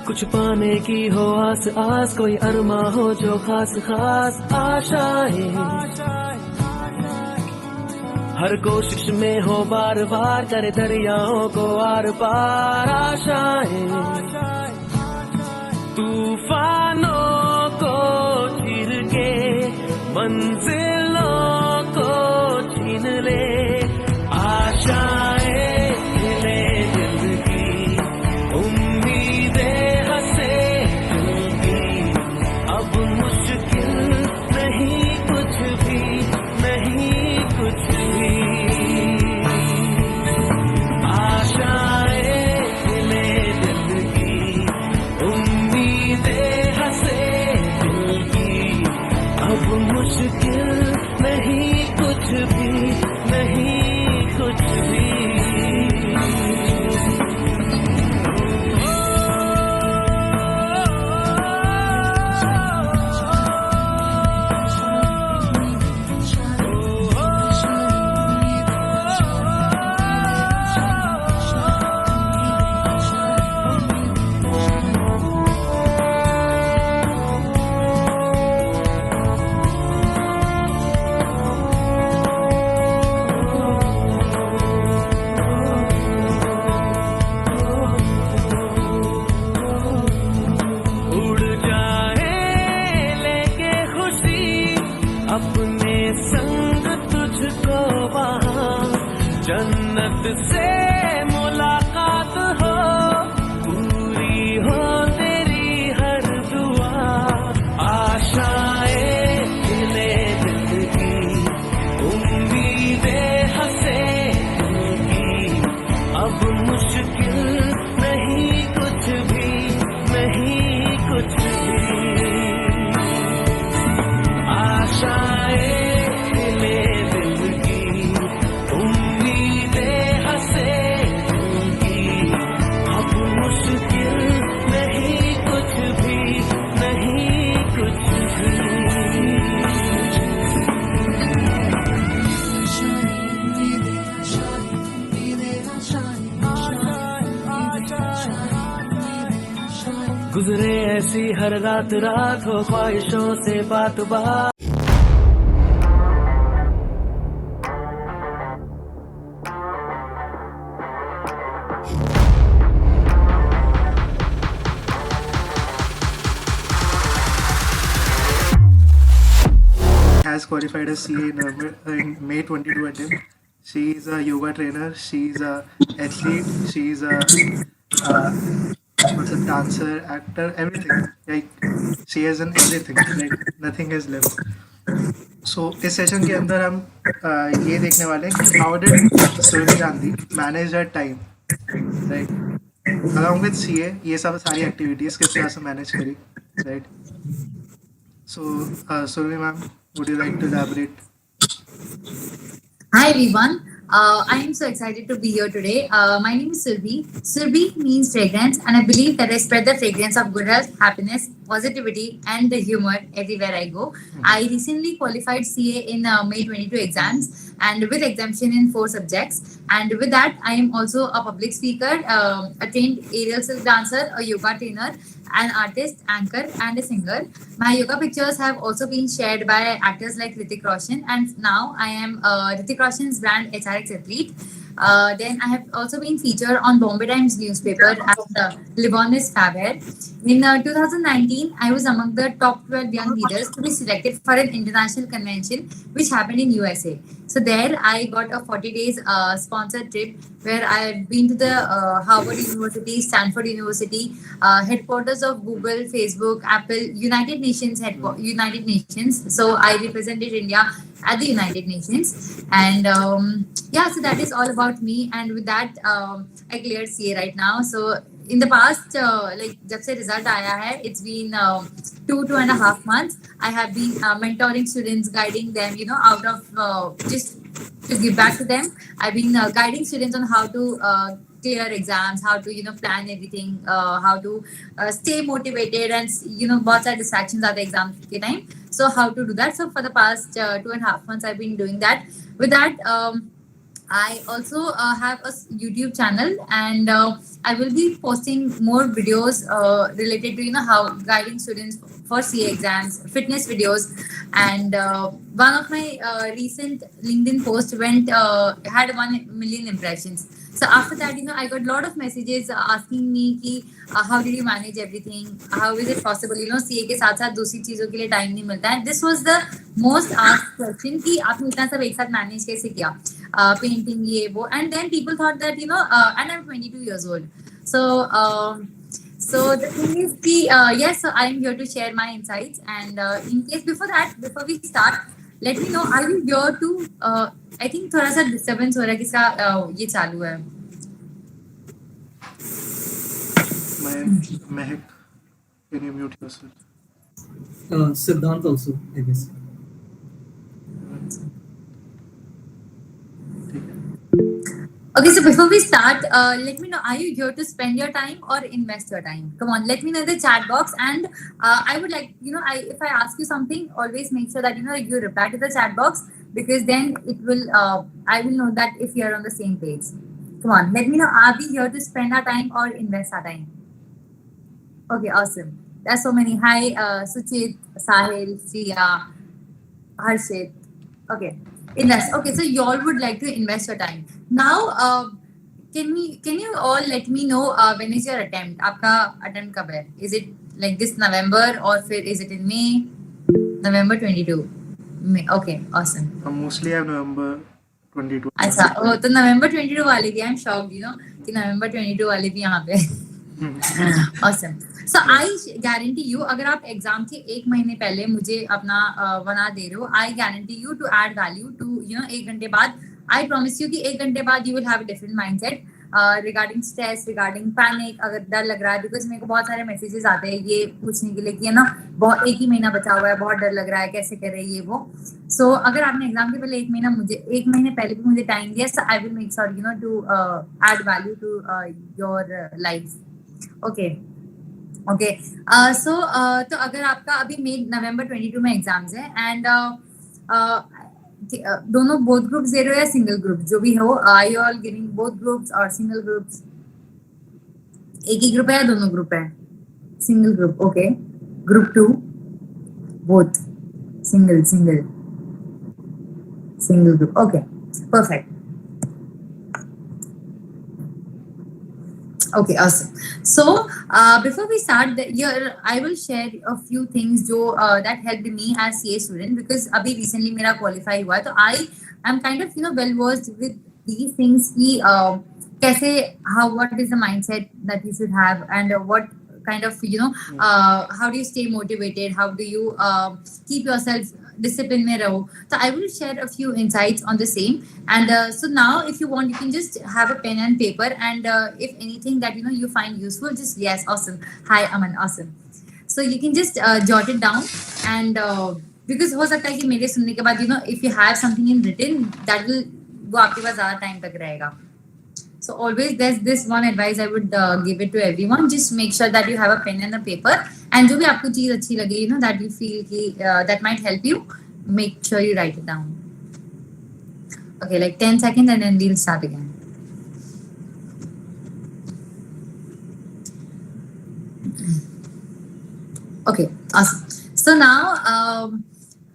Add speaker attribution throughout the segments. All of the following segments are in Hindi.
Speaker 1: कुछ पाने की हो आस आस, कोई अरमा हो जो खास खास आशाएं, हर कोशिश में हो बार बार, करे दरियाओं को आर पार आशाएं, तूफानों को चीर के मंजिलों को छीन ले, आशाएं खिले दिल की, उम्मीदें हंसे दिल की, अब मुश्किल नहीं कुछ भी, नहीं कुछ भी, आशाएं खिले दिल की, उम्मीदें हंसे दिल की, अब मुश्किल नहीं कुछ भी, नहीं कुछ भी। उड़ जाए लेके खुशी अपने संग तुझको वहाँ, जन्नत से मुलाकात हो, पूरी हो तेरी हर दुआ, आशाएं खिले दिल की, उम्मीदें हंसे दिल की, अब मुश्किल नहीं कुछ भी, नहीं कुछ भी, आशाएं खिले दिल की, उम्मीदें हंसे दिल की, अब मुश्किल नहीं कुछ भी, नहीं कुछ भी। गुजरे ऐसी हर रात रात, हो ख्वाहिशों से बात बात।
Speaker 2: Has qualified as CA in May 22 attempt. She is a yoga trainer. She is a athlete. She is a dancer, actor, everything. Like she has an everything. Like nothing is left. So इस सेशन के अंदर हम ये देखने वाले हैं कि how did Survi Gandhi manage her time, right? Along with CA, ये सब सारी एक्टिविटीज किस तरह से मैनेज करी, right? So Survi ma'am, would you like to elaborate?
Speaker 3: Hi everyone. I am so excited to be here today. My name is Surbi. Surbi means fragrance, and I believe that I spread the fragrance of good health, happiness, positivity, and the humor everywhere I go. I recently qualified CA in May 22 exams, and with exemption in 4 subjects. And with that, I am also a public speaker, a trained aerial silk dancer, a yoga trainer, an artist, anchor, and a singer. My yoga pictures have also been shared by actors like Hrithik Roshan, and now I am Hrithik Roshan's brand HRX athlete. Then I have also been featured on Bombay Times newspaper as Lebanese Fab Hair. In 2019, I was among the top 12 young leaders to be selected for an international convention which happened in USA. So there I got a 40 days sponsored trip where I've been to the Harvard University, Stanford University, headquarters of Google, Facebook, Apple, United Nations, United Nations. So I represented India at the United Nations. And yeah, so that is all about me. And with that, I cleared CA right now. So in the past, like जब से result आया है, it's been 2.5 months. I have been mentoring students, guiding them, out of just to give back to them. I've been guiding students on how to clear exams, how to plan everything, how to stay motivated, and बहुत सारे distractions are the exam के time. So how to do that? So for the past 2.5 months, I've been doing that. With that, I also have a YouTube channel, and I will be posting more videos related to how guiding students for CA exams, fitness videos, and one of my recent LinkedIn post had 1 million impressions. So after that, I got a lot of messages asking me कि how did you manage everything? How is it possible? CA के साथ साथ दूसरी चीजों के लिए टाइम नहीं मिलता है. This was the most asked question कि आपने इतना सब एक साथ मैनेज कैसे किया? Painting ye wo, and then people thought that and I'm 22 years old. So the thing is yes, so I'm here to share my insights, and in case before we start, let me know, are you here to I think थोड़ा सा disturbance हो रहा है, किसका ये चालू है?
Speaker 2: Mehak, can you mute yourself?
Speaker 1: Siddhant also, I guess.
Speaker 3: Okay, so before we start, let me know, are you here to spend your time or invest your time? Come on, let me know in the chat box. And I would like, if I ask you something, always make sure that, you reply to the chat box, because then it will, I will know that if you're on the same page. Come on, let me know, are we here to spend our time or invest our time? Okay, awesome. There's so many. Hi, Suchit, Sahil, Sia, Harshit. Okay. Invest. Okay, so you all would like to invest your time. Now, can you all let me know when is your attempt? आपका attempt कब है? Is it like this November, or is it in May? November 22. May. Okay, awesome.
Speaker 2: Mostly I have November 22.
Speaker 3: अच्छा, तो November 22 वाले भी, I'm shocked, कि November 22 वाले भी यहाँ पे. Awesome. So I guarantee you, अगर आप एग्जाम के 1 महीने पहले मुझे अपना बना दे रहे हो, I guarantee you to add value to 1 घंटे बाद. I promise you कि 1 घंटे बाद you will have a different mindset regarding stress, regarding panic. अगर डर लग रहा है, because मेरे को बहुत सारे messages आते हैं ये पूछने के लिए कि बहुत 1 ही महीना बचा हुआ है, बहुत डर लग रहा है, कैसे करें ये वो. So अगर आपने एग्जाम के पहले 1 महीने पहले भी मुझे टाइम दिया, so I will make sure to add value to your life. Okay. Okay, so तो अगर आपका अभी नवंबर 22 में एग्जाम्स है, एंड दोनों बोथ ग्रुप्स दे रहे हो या सिंगल ग्रुप, जो भी हो, are you all giving both groups और सिंगल ग्रुप्स? एक ही ग्रुप है या दोनों ग्रुप है? Single group. Okay, group 2 both single group. Okay, perfect. Okay, awesome. So before we start, I will share a few things that helped me as CA student, because abhi recently मेरा qualify हुआ है, तो I am kind of well versed with these things कि what is the mindset that you should have, and what kind of how do you stay motivated, how do you keep yourself discipline में रहो. So I will share a few insights on the same, and so now if you want, you can just have a pen and paper, and if anything that you find useful, just yes, awesome. Hi Aman, awesome. So you can just jot it down, and because हो सकता है कि मेरे सुनने के बाद if you have something in written, that will वो आपके पास ज़्यादा टाइम तक रहेगा. So always there's this one advice I would give it to everyone. Just make sure that you have a pen and a paper, and जो भी आपको चीज अच्छी लगे, that you feel कि that might help you, make sure you write it down. Okay, like 10 seconds, and then we'll start again. Okay, awesome. So now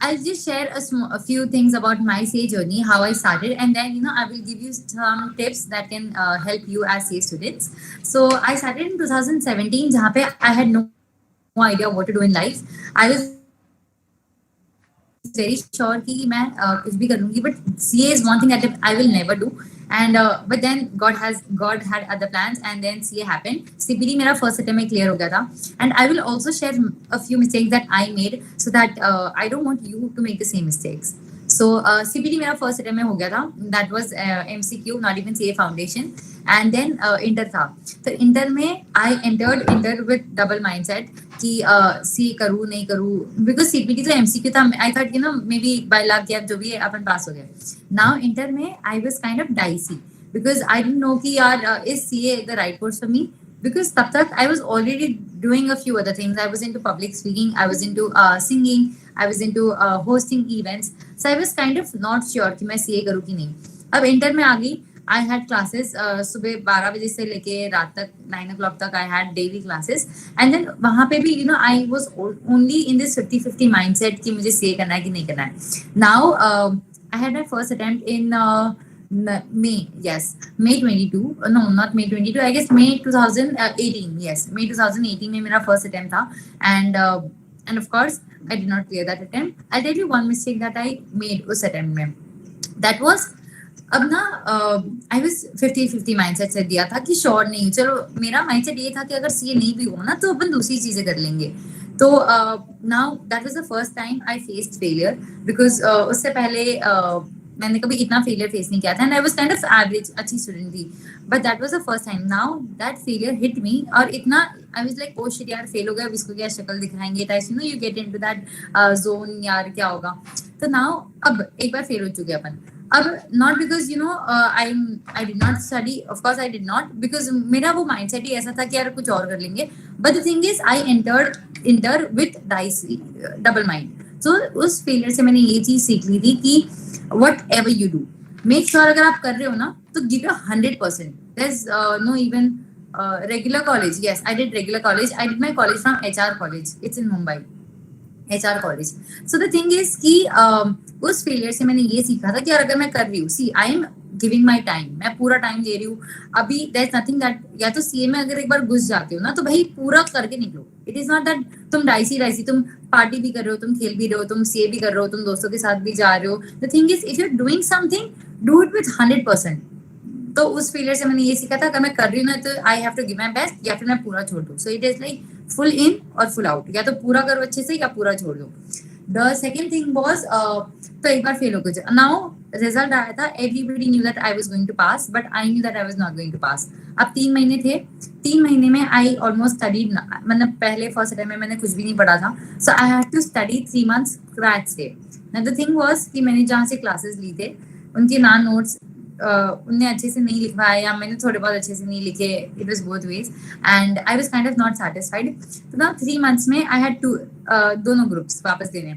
Speaker 3: I'll just share a few things about my CA journey, how I started, and then I will give you some tips that can help you as CA students. So I started in 2017, जहाँ पे I had no idea what to do in life. I was very sure कि मैं कुछ भी कर लूँगी, but CA is one thing that I will never do. And but then God had other plans, and then CA happened. CPD मेरा first attempt में clear हो गया था, and I will also share a few mistakes that I made, so that I don't want you to make the same mistakes. So CPD मेरा first attempt में हो गया था. That was MCQ, not even CA foundation. And then inter था, तो इंटर में I entered inter with double mindset कि CA करूँ नहीं करूँ, because CPD तो MCQ था. I thought maybe by luck या जो भी है अपन पास हो गए. Now इंटर में I was kind of dicey, because I didn't know कि यार is CA the right course for me, because तब तक I was already doing a few other things. I was into public speaking, I was into singing, I was into hosting events. So I was kind of not sure कि मैं CA करूँ कि नहीं. अब इंटर में आ गई, आई हैड क्लासेस सुबह 12 बजे से लेके रात तक 9 o'clock तक I had daily classes. And then वहां पे भी I was only in this 50-50 mindset कि मुझे सीए करना है कि नहीं करना है. Now I had my first attempt in May, yes, May 22. No, not May 22. I guess May 2018. Yes, May 2018 में मेरा first attempt था, and of course I did not clear that attempt. I'll tell you one mistake that I made उस attempt में. That was अब ना आई वाज 50-50 माइंडसेट से दिया था कि श्योर नहीं. चलो मेरा माइंडसेट ये था कि अगर सीए नहीं भी हुआ ना तो अपन दूसरी चीजें कर लेंगे. तो now that was the first time I faced failure, because उससे पहले मैंने कभी इतना फेलियर फेस नहीं किया था, and I was kind of average, अच्छी स्टूडेंट थी, but that was the first time. Now that failure hit me, और इतना आई वाज लाइक ओ शिट यार, फेल हो गया, अब इसको क्या शक्ल दिखाएंगे, types you get into that zone, यार क्या होगा. तो नाउ अब एक बार फेल हो चुके अपन. अब not because I did not study, of course I did not, because मेरा वो माइंडसेट ही ऐसा था कि यार कुछ और कर लेंगे. But the thing is I inter with dice, double mind. So उस फेलियर से मैंने ये चीज सीख ली थी कि whatever you do, make sure अगर आप कर रहे हो ना तो give your 100%. There's no even regular college. Yes, I did regular college. I did my college from HR college. It's in Mumbai. HR college. So the thing is कि उस फेलियर से मैंने ये सीखा था कि यार अगर मैं कर रही हूँ, see I am giving my time, मैं पूरा टाइम दे रही हूँ. अभी there's nothing that, या तो सीए में अगर एक बार घुस जाते हो ना तो भाई पूरा करके निकलो. इट इज नॉट दैट तुम डाइसी तुम पार्टी भी कर रहे हो, तुम खेल भी रहे हो, तुम सीए भी कर रहे हो, तुम दोस्तों के साथ भी जा रहे हो. The thing is if you are doing something, do it with 100%. तो उस फेलियर से मैंने ये सीखा था, अगर मैं कर रही हूँ ना तो I have to give my best, या फिर मैं पूरा छोड़ दूँ. So it is like full in और फुल आउट, या तो पूरा करो अच्छे से या पूरा छोड़ दो. द सेकेंड थिंग वॉज, तो एक बार फेल हो गए. नाउ रिजल्ट आया था, everybody knew that I was going to pass, but I knew that I was not going to pass. अब 3 महीने थे, 3 महीने में आई ऑलमोस्ट स्टडीड, मतलब पहले फर्स्ट टाइम में मैंने कुछ भी नहीं पढ़ा था. So I had to study 3 months scratch से. द थिंग वाज कि मैंने जहाँ से क्लासेस ली थे उनके ना नोट्स उनने अच्छे से नहीं लिखवाया, या मैंने थोड़े बहुत अच्छे से नहीं लिखे. It was both ways, and I was kind of not satisfied. तो ना 3 months में आई हैड टू दोनों ग्रुप्स वापस देने.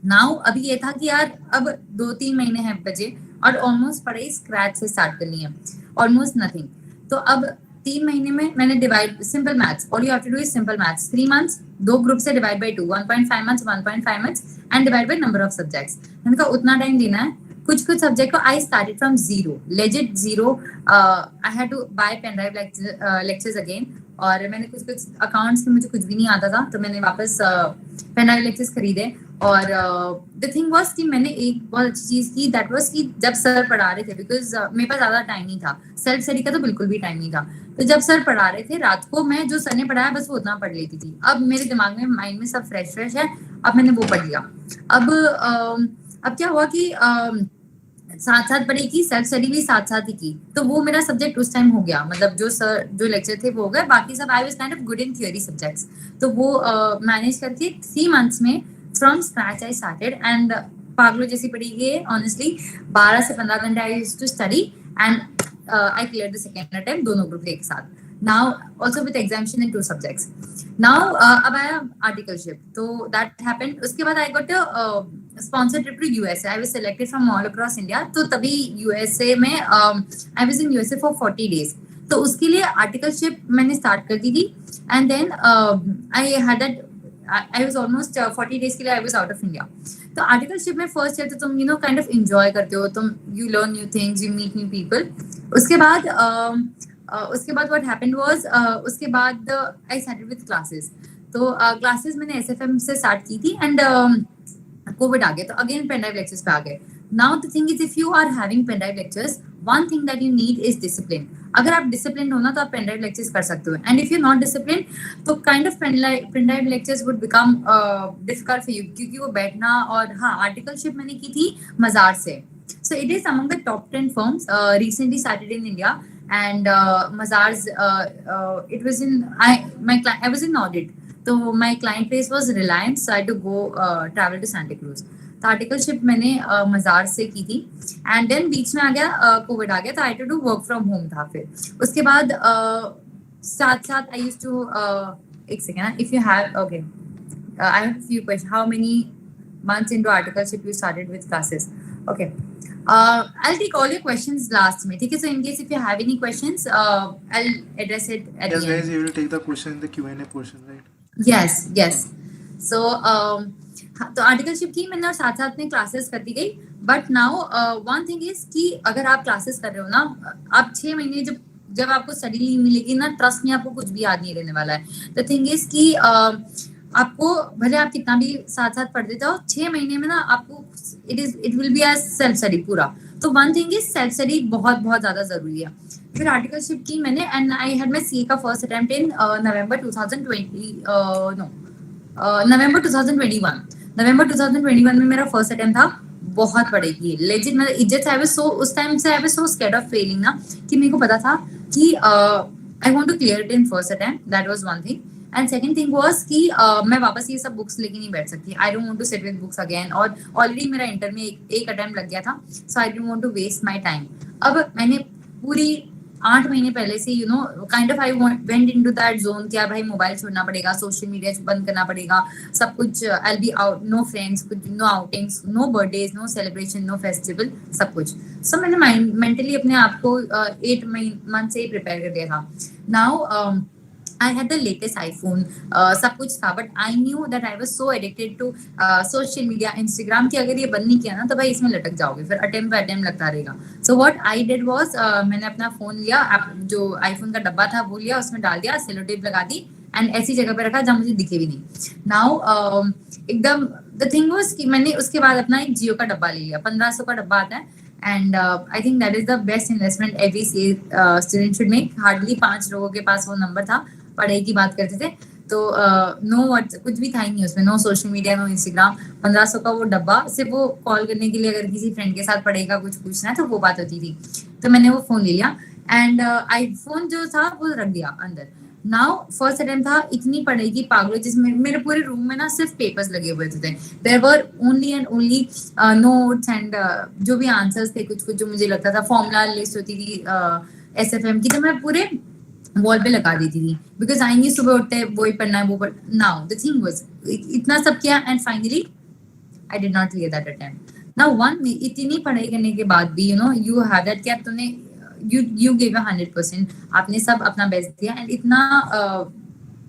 Speaker 3: नाउ अभी ये था कि यार अब 2-3 महीने हैं बचे और ऑलमोस्ट पढ़ाई स्क्रैच से स्टार्ट करनी है, ऑलमोस्ट नथिंग. तो अब 3 महीने में मैंने divide, simple maths, all you have to do is simple maths. 3 months, 2 group से divide by 2, 1.5 months, 1.5 months, and divide by number of subjects. मैंने कहा उतना टाइम देना है. कुछ सब्जेक्ट को I started from zero, legit zero. I had to buy pen drive lectures again, और मैंने कुछ अकाउंट्स में मुझे कुछ भी नहीं आता था, तो मैंने वापस पेन ड्राइव लेक्चर्स खरीदे. और द थिंग वाज कि मैंने एक बहुत अच्छी चीज की, दैट वाज कि जब सर पढ़ा रहे थे, बिकॉज मेरे पास ज्यादा टाइम नहीं था, सेल्फ स्टडी का तो बिल्कुल भी टाइम नहीं था. तो जब सर पढ़ा रहे थे रात को, मैं जो सर ने पढ़ाया बस वो उतना पढ़ लेती थी. अब मेरे दिमाग में, माइंड में सब फ्रेश है, अब मैंने वो पढ़ लिया. अब क्या हुआ कि साथ साथ पढ़ी की, सेल्फ स्टडी भी साथ साथ ही की. तो वो मेरा सब्जेक्ट उस टाइम हो गया, मतलब जो लेक्चर थे वो हो गए, बाकी सब I was kind of good in theory subjects. तो वो मैनेज करके 3 months में from scratch I started, and पागलों जैसी पढ़ी गई. ऑनेस्टली 12 से 15 घंटे I used to study, and I clear the second attempt, दोनों ग्रुप एक साथ. Now also with exemption in 2 subjects. Now अब आया articleship, तो that happened. उसके बाद I got a sponsored trip to USA. I was selected from all across India. तो तभी USA में I was in USA for 40 days. तो उसके लिए articleship मैंने start कर दी थी, and then I had that. I was almost 40 days के लिए I was out of India. तो articleship में first year तो तुम kind of enjoy करते हो, तुम you learn new things, you meet new people. उसके बाद what happened was, उसके बाद I started with classes. तो classes मैंने SFM से start की थी, and COVID आ गया, तो again pen drive lectures पे आ गए. Now the thing is, if you are having pen drive lectures, one thing that you need is discipline. अगर आप disciplined हो ना तो आप pen drive lectures कर सकते हो, and if you're not disciplined, तो kind of pen drive lectures would become difficult for you, क्योंकि वो बैठना. और हाँ, articleship मैंने की थी मजार से. So it is among the top 10 firms recently started in India. And Mazars, it was in I was in audit, so my client base was Reliance, so I had to go travel to Santa Cruz. तो आर्टिकलशिप मैंने मजार से की थी, एंड देन बीच में आ गया कोविड आ गया, तो I to do work from home था. फिर उसके बाद साथ साथ आई यूज्ड टू, एक second, if you have, okay, I have few question. How many months into articleship you started with classes? Okay. I'll take all your questions last में, ठीक है? So in case if you have any questions, I'll address it at
Speaker 2: Yes,
Speaker 3: the
Speaker 2: guys,
Speaker 3: end.
Speaker 2: you will take the question in the Q&A portion, right?
Speaker 3: Yes, yes. So तो आर्टिकलशिप की मैंने और साथ साथ में क्लासेस करती गई. But now one thing is कि अगर आप क्लासेस कर रहे हो ना, आप 6 महीने जब आपको स्टडी लीव मिलेगी ना, ट्रस्ट में आपको कुछ भी याद नहीं रहने वाला है. द थिंग इज कि आपको भले आप कितना भी साथ साथ पढ़ देते हो, 6 महीने में ना आपको it will be as self study पूरा. तो one thing is self study बहुत बहुत ज्यादा जरूरी है. फिर आर्टिकलशिप की मैंने and I had my CA का first attempt in November 2020 November 2021. नवंबर 2021 में मेरा फर्स्ट अटेम्प्ट था. बहुत पड़ेगी लेजिट. मैं इज्जत से आई वाज सो, उस टाइम से I was so scared of failing ना, कि मेरे को पता था कि I want to clear it in first attempt. That was one thing. And second thing was कि मैं वापस ये सब बुक्स लेके नहीं बैठ सकती. I don't want to sit with books again. और ऑलरेडी मेरा इंटर में एक अटेम्प्ट लग गया था. So I don't want to waste my time. अब मैंने पूरी 8 महीने पहले से kind of I went into that zone. क्या भाई मोबाइल छोड़ना पड़ेगा, सोशल मीडिया बंद करना पड़ेगा, सब कुछ. I will be out, no friends, no outings, no birthdays, no celebration, no festival, सब कुछ. सो मैंने मेंटली अपने आप को 8 मंथ से प्रिपेयर कर दिया था. Now I had the latest iPhone, सब कुछ था. But I knew that I was so addicted to social media, Instagram, कि अगर ये बंद नहीं किया ना तो भाई इसमें लटक जाओगे, फिर अटेम्प्ट पे अटेम्प्ट लगता रहेगा. So what I did was, मैंने अपना फोन लिया, जो आईफोन का डब्बा था वो लिया, उसमें डाल दिया, सेलो टेप लगा दी एंड ऐसी जगह पे रखा जहाँ मुझे दिखे भी नहीं. नाउ एकदम द थिंग वाज कि मैंने उसके बाद अपना एक जियो का डब्बा ले लिया. 1500 का डब्बा आता है. And I think that is the best investment every student should make. Hardly 5 लोगों के पास वो नंबर था. पढ़ाई की बात करते थे तो नो कुछ भी था ही नहीं उसमें. No social media, no Instagram. 1500 का वो डब्बा, सिर्फ वो कॉल करने के लिए, अगर किसी फ्रेंड के साथ पढ़ाई का कुछ पूछना है तो वो बात होती थी. तो मैंने वो फोन ले लिया एंड आईफोन जो था वो रख दिया अंदर. नाउ फर्स्ट अटेम्प्ट था. इतनी पढ़ाई की पागल, जिसमें मेरे पूरे रूम में ना सिर्फ पेपर्स लगे हुए थे. There were only and only notes and जो भी आंसर्स थे, कुछ कुछ जो मुझे लगता था, फॉर्मूला लिस्ट होती थी SFM की, तो मैं पूरे वॉल पे लगा देती थी. बिकॉज आई नहीं सुबह उठते वो ही पढ़ना है, वो पढ़. नाउ द थिंग वाज इतना सब किया and finally I did not clear that attempt. Now one में इतनी पढ़ाई करने के बाद भी यू हैव दैट, क्या तुमने you gave a 100%, आपने सब अपना बेस्ट दिया एंड इतना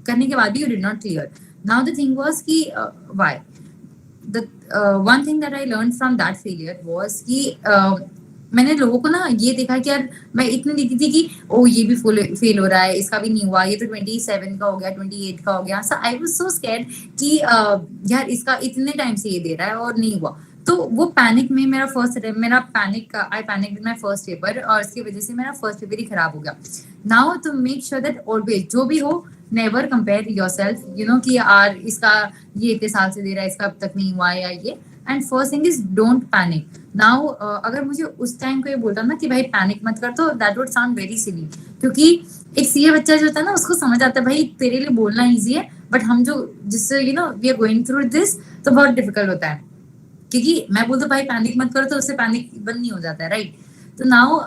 Speaker 3: करने के बाद भी you did not clear. Now the thing was कि why the one thing that I learned from that failure was कि मैंने लोगों को ना ये देखा कि यार मैं इतनी देखी थी कि ओ ये भी फेल हो रहा है, इसका भी नहीं हुआ, ये तो 27 का हो गया, 28 का हो गया. सो आई वाज सो स्कैर्ड कि यार इसका इतने टाइम से ये दे रहा है और नहीं हुआ. तो वो पैनिक में मेरा I panic in my first paper और इसकी वजह से मेरा फर्स्ट पेपर ही खराब हो गया. Now to make sure that always जो भी हो, नेवर कंपेयर योरसेल्फ कि यार इसका ये इतने साल से दे रहा है, इसका अब तक नहीं हुआ या ये. And first thing is don't panic. Now अगर मुझे उस टाइम को ये बोलता ना कि भाई पैनिक मत कर, तो that would sound very silly. क्योंकि एक सीए बच्चा जो होता है ना, उसको समझ आता है भाई तेरे लिए बोलना ईजी है, बट हम जो जिससे we are going through this, तो बहुत डिफिकल्ट होता है. क्योंकि मैं बोलता भाई पैनिक मत करो तो उससे पैनिक बंद नहीं हो जाता है, राइट. तो नाउ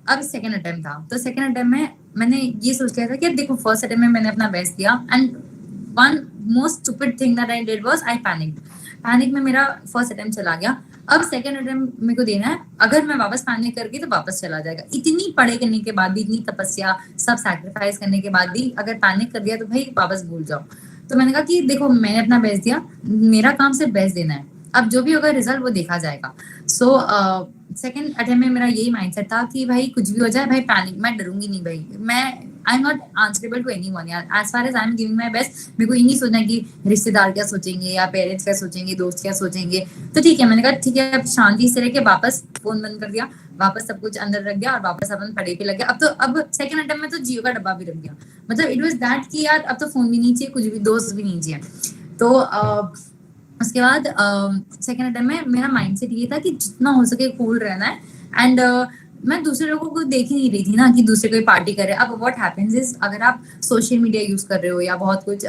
Speaker 3: अब सेकंड अटेम्प्ट था. तो सेकंड अटेम्प्ट में मैंने ये सोच लिया था कि देखो फर्स्ट अटेम्प्ट में मैंने अपना बेस्ट दिया and one most stupid thing that I did was I panic में मेरा फर्स्ट अटेम्प्ट चला गया. अब सेकंड अटेम्प्ट मेरे को देना है. अगर मैं वापस पैनिक करके तो वापस चला जाएगा. इतनी पढ़ाई करने के बाद भी, इतनी तपस्या, सब सैक्रिफाइस करने के बाद भी अगर पैनिक कर दिया तो भाई वापस भूल जाओ. तो मैंने कहा कि देखो मैंने अपना बेस्ट दिया, मेरा काम सिर्फ बेस्ट देना है, अब जो भी होगा रिजल्ट वो देखा जाएगा. सो सेकंड अटेम्प्ट में मेरा यही माइंडसेट था कि भाई कुछ भी हो जाए, भाई पैनिक, मैं डरूंगी नहीं भाई. मैं I am not answerable to anyone यार. As far as I am giving my best, मेरे को ये नहीं सोचना कि रिश्तेदार क्या सोचेंगे या पेरेंट्स क्या सोचेंगे, दोस्त क्या सोचेंगे. तो ठीक है, मैंने कहा ठीक है, अब शांति से रह के वापस फोन बंद कर दिया, वापस सब कुछ अंदर रख दिया और वापस अपन पढ़ाई पे लग गया. अब सेकंड अटेम्प्ट में तो जियो का डब्बा भी रख दिया. मतलब इट वाज दैट कि यार अब तो फोन भी नहीं चाहिए, कुछ भी, दोस्त भी नहीं चाहिए. तो उसके बाद सेकंड अटेम्प्ट में मेरा माइंडसेट ये था कि जितना हो सके कूल रहना है. एंड मैं दूसरे लोगों को देख ही नहीं रही थी ना कि दूसरे कोई पार्टी करे. अब व्हाट हैपेंस इज, अगर आप सोशल मीडिया यूज कर रहे हो या बहुत कुछ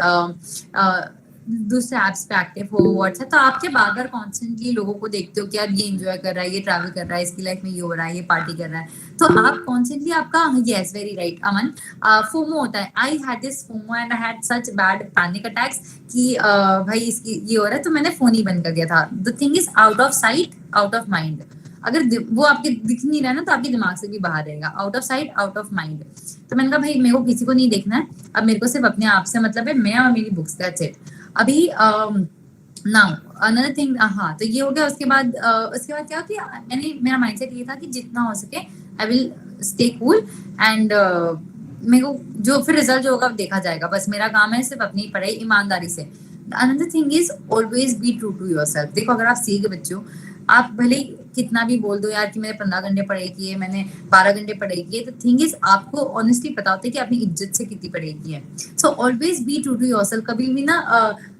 Speaker 3: दूसरे ऐप्स पे एक्टिव हो, व्हाट्सएप, तो आप क्या बार बार कॉन्स्टेंटली लोगों को देखते हो कि यार ये एंजॉय कर रहा है, ये ट्रैवल कर रहा है, इसकी लाइफ में ये हो रहा है, ये पार्टी कर रहा है, तो आप कॉन्स्टेंटली आपका, यस वेरी राइट अमन, फोमो होता है। I had this FOMO and I had such bad panic attacks कि भाई इसकी ये हो रहा है, तो मैंने फोन ही बंद कर दिया था। The thing is out of sight out of mind. अगर वो आपके दिख नहीं रहा है ना, तो आपके दिमाग से भी बाहर रहेगा। Out of sight out of mind. तो मैंने कहा भाई मेरे को किसी को नहीं देखना है, अब मेरे को सिर्फ अपने आप से मतलब है, मैं और मेरी बुक्स, दैट्स इट। अभी नाउ अनदर थिंग, हाँ तो ये हो गया। उसके बाद क्या कि मैंने, मेरा माइंडसेट ये था कि जितना हो सके I will stay cool and मेरे को जो फिर रिजल्ट जो होगा देखा जाएगा। बस मेरा काम है सिर्फ अपनी पढ़ाई ईमानदारी से। Another thing is always be true to yourself. देखो अगर आप सी के बच्चे हो, आप भले कितना भी बोल दो यार कि मैंने 15 घंटे पढ़ाई की है, मैंने 12 घंटे पढ़ाई की है, तो थिंग इज आपको ऑनेस्टली पता होता है कि आपने इज्जत से कितनी पढ़ाई की है। So always be true to yourself. कभी भी ना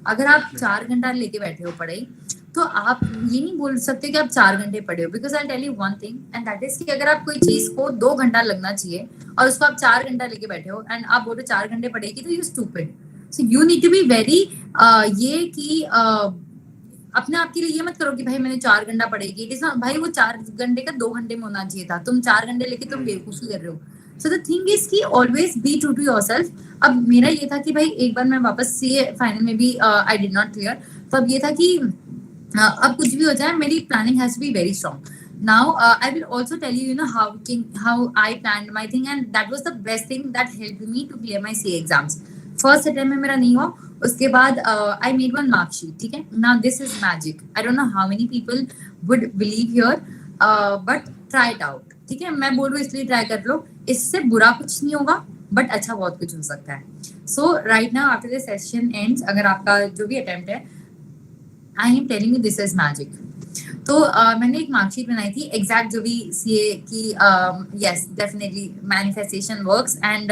Speaker 3: अगर आप 4 घंटा लेके बैठे हो पढ़ाई, तो आप ये नहीं बोल सकते कि आप 4 घंटे पढ़े हो, because I tell you one thing and that is कि अगर आप कोई चीज को 2 घंटा लगना चाहिए और उसको आप 4 घंटा लेके बैठे हो एंड आप बोलो 4 घंटे पढ़ेगी, तो you stupid. So you need to be very ये कि अपने आप के लिए ये मत करो कि भाई मैंने 4 घंटा पढ़ेगी, इट इज नॉट भाई, वो 4 घंटे का 2 घंटे में होना चाहिए था, तुम 4 घंटे लेके तुम बेवकूफी कर रहे हो। सो द थिंग इज कि always be true to yourself. अब मेरा ये था कि भाई एक बार मैं वापस सीए फाइनल में भी आई डिड नॉट क्लियर, तो अब ये था कि अब कुछ भी हो जाए मेरी planning has to be very strong. Now I will also tell you, you know, how I planned my thing, and that was the best thing that helped me to clear my CA exams. First attempt में मेरा नहीं हुआ, उसके बाद आई मेड वन मार्कशीट, ठीक है। Now this is magic, I don't know how many people would believe here, but try it out, ठीक है। मैं बोल रही हूँ इसलिए ट्राई कर लो, इससे बुरा कुछ नहीं होगा बट अच्छा बहुत कुछ हो सकता है। So right now after this session ends, अगर आपका जो भी अटेम्प्ट है, I am telling you this is magic. तो मैंने एक मार्कशीट बनाई थी एग्जैक्ट जो भी सीए की, yes definitely manifestation works and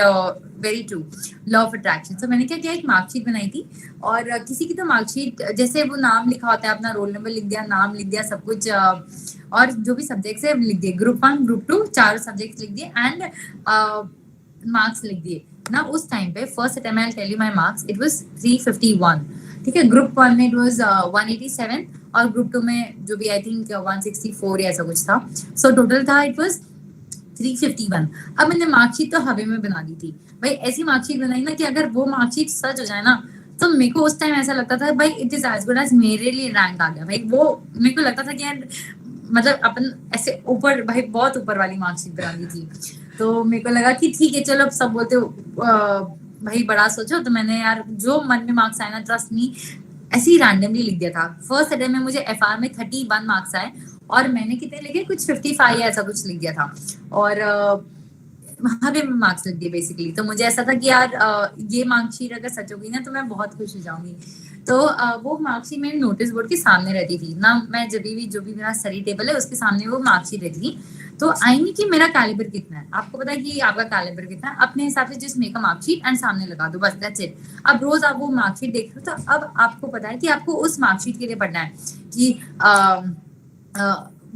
Speaker 3: very true, law of attraction. तो मैंने क्या किया, एक मार्कशीट बनाई थी, और किसी की तो मार्कशीट जैसे वो नाम लिखा होता है, अपना रोल नंबर लिख दिया, नाम लिख दिया, सब कुछ, और जो भी सब्जेक्ट्स है लिख दिए, ग्रुप 1 ग्रुप 2 4 सब्जेक्ट्स लिख दिए एंड मार्क्स लिख दिए ना। उस टाइम पे first attempt, I tell you my marks, it was 351, ठीक है। ग्रुप 1 में इट वाज 187 और ग्रुप 2 में जो भी आई थिंक 164 या ऐसा कुछ था। सो टोटल था इट वाज 351। अब मैंने मार्कशीट तो हवा में बना दी थी भाई, ऐसी मार्कशीट बनाई ना कि अगर वो मार्कशीट सच हो जाए ना, तो मेरे को उस टाइम ऐसा लगता था भाई it is as good as मेरे लिए रैंक आ गया भाई। वो मेरे को लगता था कि यार मतलब अपन ऐसे ऊपर भाई बहुत ऊपर वाली मार्कशीट बना दी थी। तो मेरे को लगा कि ठीक है चलो, अब सब बोलते हो भाई बड़ा सोचो, तो मैंने यार जो मन में मार्क्स आए ना, ट्रस्ट मी, ऐसे ही रैंडमली लिख दिया था। फर्स्ट अटेम्प्ट में मुझे एफआर में 31 मार्क्स आए और मैंने कितने लिखे, कुछ 55 या ऐसा कुछ लिख दिया था, और वहां पे मार्क्स लिख दिए बेसिकली। तो मुझे ऐसा था कि यार ये मार्कशीट अगर सच होगी ना तो मैं बहुत खुश हो जाऊंगी। तो वो मार्कशीट मेरे नोटिस बोर्ड के सामने रहती थी ना, मैं जब भी जो भी मेरा स्टडी टेबल है उसके सामने वो मार्कशीट रहती थी। तो आई नहीं कि मेरा कैलिबर कितना है, आपको पता है कि आपका कैलिबर कितना है, अपने हिसाब से just make a marksheet and सामने लगा दो, बस दैट्स इट। अब रोज आप वो मार्कशीट देख रहे हो, तो अब आपको पता है कि आपको उस मार्कशीट के लिए पढ़ना है कि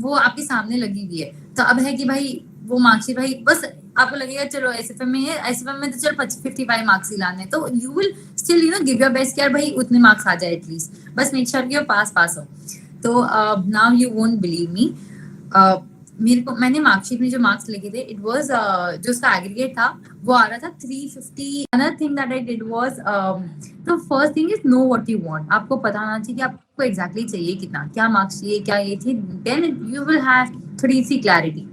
Speaker 3: वो आपके सामने लगी हुई है। तो अब है कि भाई वो मार्कशीट, भाई बस आपको लगेगा चलो एसएफएम में है, एसएफएम में तो चलो 55 मार्क्स ही लाने, तो you will still you know give your best यार भाई उतने मार्क्स आ जाए एटलीस्ट, बस मेक श्योर कि पास हो। तो now you won't believe me, मेरे को मैंने मार्कशीट में जो मार्क्स लिखे थे, इट वाज जो उसका एग्रीगेट था वो आ रहा था 350। Another thing that I did was, तो first thing is know what you want. आपको पता होना चाहिए कि आपको एग्जैक्टली चाहिए कितना, क्या मार्क्स चाहिए, क्या ये थी, देन यू विल हैव थोड़ी सी clarity.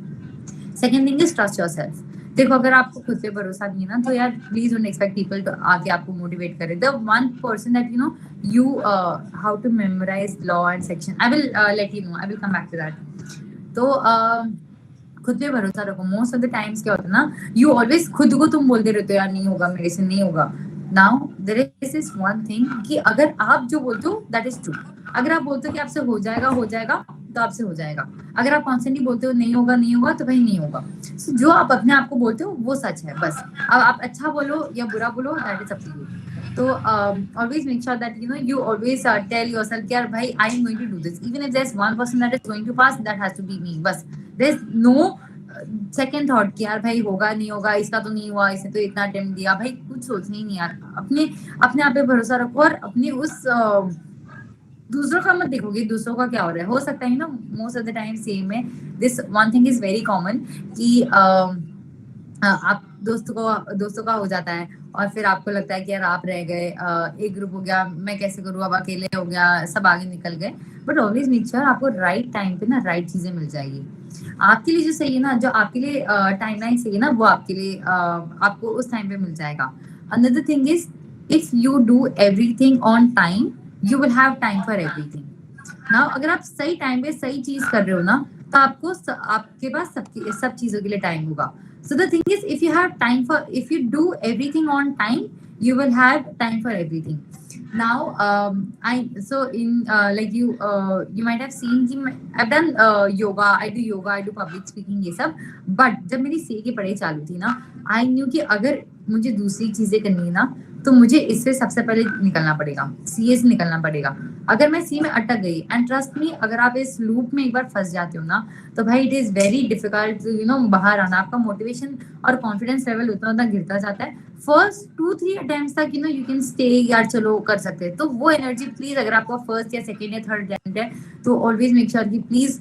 Speaker 3: Second thing is trust yourself. देखो अगर आपको खुद पे भरोसा नहीं है ना, तो यार please don't expect people to आके आपको मोटिवेट करे। The one person that you know you how to memorise law and section, I will let you know, I will come back to that. तो खुद पे भरोसा रखो। मोस्ट ऑफ द टाइम्स क्या होता है ना, यू ऑलवेज खुद को तुम बोलते रहते हो यार नहीं होगा, मेरे से नहीं होगा। Now there is this one thing कि अगर आप जो बोलते हो दैट इज ट्रू। अगर आप बोलते हो कि आपसे हो जाएगा तो आपसे हो जाएगा। अगर आप कॉन्स्टेंटली बोलते हो नहीं होगा तो भाई नहीं होगा। so, जो आप अपने आप को बोलते हो वो सच है बस। अब आप अच्छा बोलो या बुरा बोलो, that is up to you. तो always make sure that you always tell yourself कि यार भाई I am going to do this, even if there's one person that is going to pass, that has to be me। बस there's no सेकंड थॉट कि यार भाई होगा नहीं होगा, इसका तो नहीं हुआ, इसने तो इतना अटेम्प्ट दिया, भाई कुछ सोचना ही नहीं यार, अपने अपने आप पे भरोसा रखो और अपने उस दूसरों का मत देखोगे, दूसरों का क्या हो रहा है, हो सकता है ना most of the time same है। This one thing is very common कि आप दोस्तों का हो जाता है और फिर आपको लगता है कि यार आप रह गए, एक ग्रुप हो गया, मैं कैसे करूँ, अब अकेले हो गया, सब आगे निकल गए। बट ऑलवेज मेक श्योर आपको राइट टाइम पे ना राइट चीजें मिल जाएगी। आपके लिए जो सही है ना, जो आपके लिए टाइमलाइन सही है ना, वो आपके लिए आपको उस टाइम पे मिल जाएगा। Another thing is if you do everything on time you will have time for everything. Now अगर आप सही टाइम पे सही चीज कर रहे हो ना, तो आपके पास सब चीजों के लिए टाइम होगा। So the thing is, if you do everything on time, you will have time for everything. Now, you might have seen कि I've done yoga, I do yoga, I do public speaking ये सब। But जब मेरी सीए की पढ़ाई चालू थी ना, I knew कि अगर मुझे दूसरी चीजें करनी है ना, तो मुझे इससे सबसे पहले निकलना पड़ेगा, सीए से निकलना पड़ेगा। अगर मैं सी में अटक गई, एंड ट्रस्ट मी, अगर आप इस लूप में एक बार फंस जाते हो ना, तो भाई it is very difficult to बाहर आना। आपका मोटिवेशन और कॉन्फिडेंस लेवल उतना गिरता जाता है। फर्स्ट 2-3 अटेम्प्ट्स तक यू कैन स्टे, यार चलो कर सकते हैं। तो वो एनर्जी प्लीज, अगर आपका फर्स्ट या सेकेंड या थर्ड अटेम्प्ट है, तो ऑलवेज मेक श्योर कि प्लीज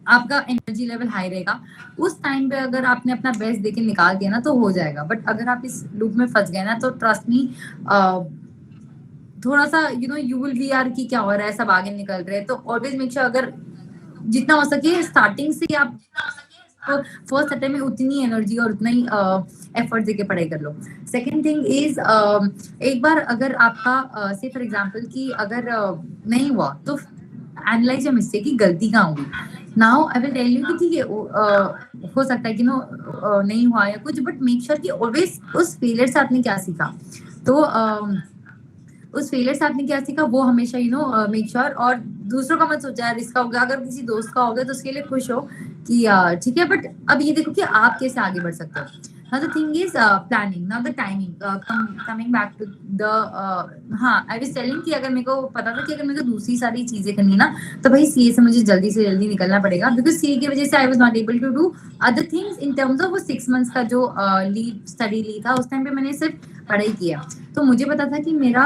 Speaker 3: आपका एनर्जी लेवल हाई रहेगा। उस टाइम पे अगर आपने अपना बेस्ट देके निकाल दिया ना, तो हो जाएगा। बट अगर आप इस लूप में फंस गए ना, तो ट्रस्ट मी, थोड़ा सा यू विल बी यार कि क्या हो रहा है, सब आगे निकल रहे हैं। तो ऑलवेज मेक श्योर, अगर जितना हो सके स्टार्टिंग से आप फर्स्ट अटेम्प्ट में उतनी एनर्जी और उतना ही एफर्ट देके पढ़ाई कर लो। सेकेंड थिंग इज, एक बार अगर आपका से फॉर एग्जाम्पल कि अगर नहीं हुआ, तो एनालाइज योर मिस्टेक की गलती कहाँ हुई। Now I will tell you कि ठीक है, हो सकता है कि नहीं हुआ या कुछ, बट मेक श्योर कि ऑलवेज उस फेलियर से आपने क्या सीखा। तो उस फेलियर से आपने क्या सीखा वो हमेशा मेक श्योर। और दूसरों का मत सोचा यार इसका हो गया, अगर किसी दोस्त का हो गया तो उसके लिए खुश हो कि ठीक है। बट अब ये देखो कि आप कैसे आगे बढ़ सकते हो। Now the thing is planning, now the timing. Coming back to the I was telling कि अगर मेरे को पता था कि अगर मेरे को दूसरी सारी चीजें करनी ना, तो भाई सीए से मुझे जल्दी से जल्दी निकलना पड़ेगा, बिकॉज सीए की वजह से I was not able to do other things in terms of वो 6 months का जो स्टडी ली था, उस टाइम पे मैंने सिर्फ पढ़ाई किया। तो मुझे पता था कि मेरा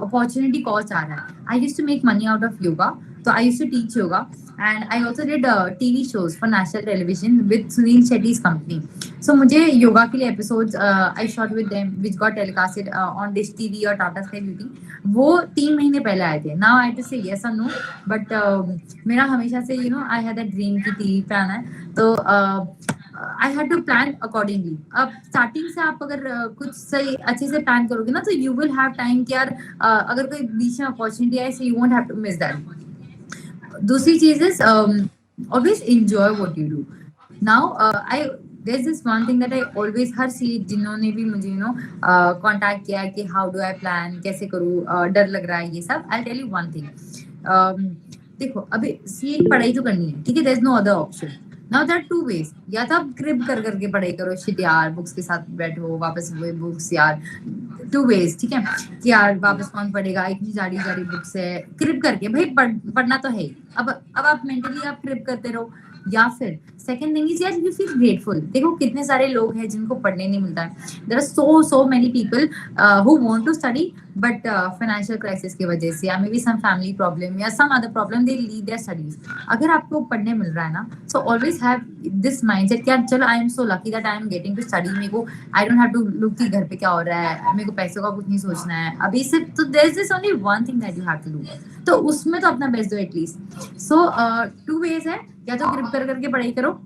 Speaker 3: अपॉर्चुनिटी कॉस्ट आ रहा है। I used to make money out of yoga, so I used to teach yoga, and I also did TV shows for national television with Sunil Shetty's company. So मुझे योगा के लिए episodes I shot with them which got telecasted on Dish TV और Tata Sky Beauty. वो 3 महीने पहले आए थे। Now I had to say yes or no, but मेरा हमेशा से I had that dream कि TV पे आना है, तो I had to plan accordingly. अब स्टार्टिंग से आप अगर कुछ सही अच्छे से प्लान करोगे ना, तो you will have time कि यार अगर कोई बीच में अपॉर्चुनिटी आए, so you won't have to miss that. दूसरी चीज is always enjoy what you do. Now there's this one thing that I always, her CA जिन्होंने भी मुझे कांटेक्ट किया है कि हाउ डू आई प्लान, कैसे करूँ, डर लग रहा है ये सब, I tell you one thing. देखो अभी सीए की पढ़ाई तो करनी है, ठीक है, there is no other option. Now there are 2 ways, या तो आप क्रिप कर करके पढ़ाई करो, शिट यार बुक्स के साथ बैठो, वापस वही बुक्स यार, 2 ways, ठीक है, कि यार वापस कौन पढ़ेगा, इतनी जाड़ी जाड़ी बुक्स है, क्रिप करके भाई पढ़ना तो है। अब आप मेंटली आप क्रिप करते रहो, या फिर सेकंड थिंग इज यार यू फील ग्रेटफुल। देखो कितने सारे लोग हैं जिनको पढ़ने नहीं मिलता है, there are so many people who want to study but financial crisis की वजह से, या maybe some family problem या some other problem, they leave their studies. अगर आपको पढ़ने मिल रहा है ना, so always have this mindset कि यार चलो I am so lucky that I am getting to study, मेरे को I don't have to look कि घर पे क्या हो रहा है, मेरे को पैसों का कुछ नहीं सोचना है अभी से। तो there is this only one thing that you have to do, तो उसमें तो अपना बेस्ट दो एटलीस्ट। सो 2 ways है, या तो ग्रिप कर करके पढ़ाई करो,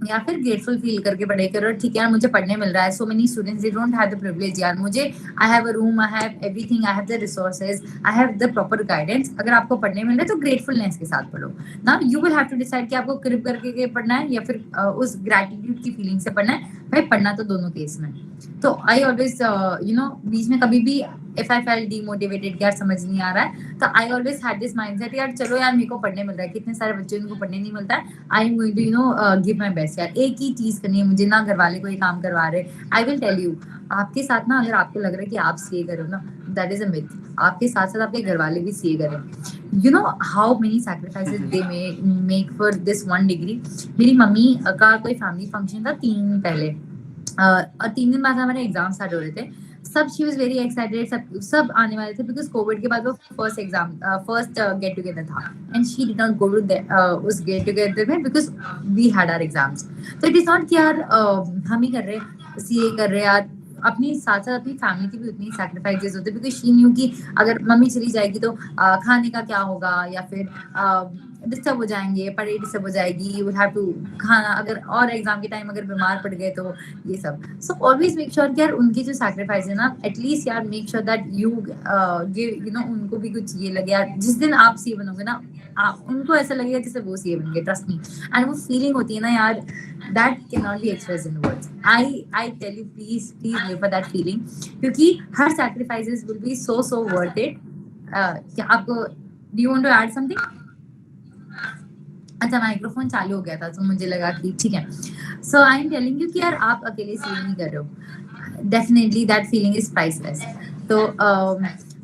Speaker 3: या फिर ग्रेटफुल फील करके पढ़ाई करो, ठीक है यार मुझे पढ़ने मिल रहा है। So many students they don't have the privilege, यार मुझे आई have a room, I have everything, I have the resources, I have the proper guidance. अगर आपको पढ़ने मिल रहा है तो ग्रेटफुलनेस के साथ पढ़ो। Now you will have to decide कि आपको क्रिप करके पढ़ना है या फिर उस ग्रेटिट्यूड की फीलिंग से पढ़ना है। भाई पढ़ना तो दोनों केस में। तो आई ऑलवेज बीच में कभी भी इफ आई फेल्ट डीमोटिवेटेड, यार समझ नहीं आ रहा है, तो I always had this mindset, यार चलो यार मेरे को पढ़ने मिल रहा है, कितने सारे बच्चे उनको पढ़ने नहीं मिलता है, I am going to give my best. यार एक ही चीज करनी है मुझे, ना घर वाले कोई काम करवा रहे। आई विल टेल यू, आपके साथ ना, अगर आपको लग रहा है कि आप सीए करो ना, दैट इज अ मिथ। आपके साथ साथ आपके घर वाले भी सीए करें। You know how many sacrifices they make for this one degree. मेरी मम्मी का कोई फैमिली फंक्शन था 3 दिन पहले, और 3 दिन बाद हमारे एग्जाम स्टार्ट हो रहे थे। सब शी वाज वेरी एक्साइटेड, सब आने वाले थे, बिकॉज कोविड के बाद वो फर्स्ट गेट टुगेदर था, and she did not go to उस गेट टुगेदर में, because we had our exams. तो इट इज नॉट कि यार हम ही कर रहे, सीए कर रहे यार, अपनी साथ साथ अपनी फैमिली की भी उतनी सैक्रिफाइसेस होते, बिकॉज शी न्यू कि अगर मम्मी चली जाएगी तो खाने का क्या होगा, या फिर डिस्टर्ब हो जाएंगे, पढ़ाई डिस्टर्ब हो जाएगी, यू हैव टू खाना, अगर और एग्जाम के टाइम अगर बीमार पड़ गए तो ये सब। सो ऑलवेज मेक श्योर कि यार उनकी जो सैक्रिफाइस है ना, एटलीस्ट यार make sure that you give, you know, उनको भी कुछ ये लगे यार, जिस दिन आप सीए बनोगे ना, आप उनको ऐसा लगेगा जैसे वो सीए बन गए, ट्रस्ट मी। एंड वो फीलिंग होती है ना यार, that cannot be expressed in words. I tell you, please live for that feeling, क्योंकि हर sacrifices will be so worth it. क्या आपको, do you want to add something? अच्छा, माइक्रोफोन चालू हो गया था तो मुझे लगा कि ठीक है। सो आई एम टेलिंग यू कि यार आप अकेले सीए नहीं कर रहे हो, definitely that feeling is priceless. तो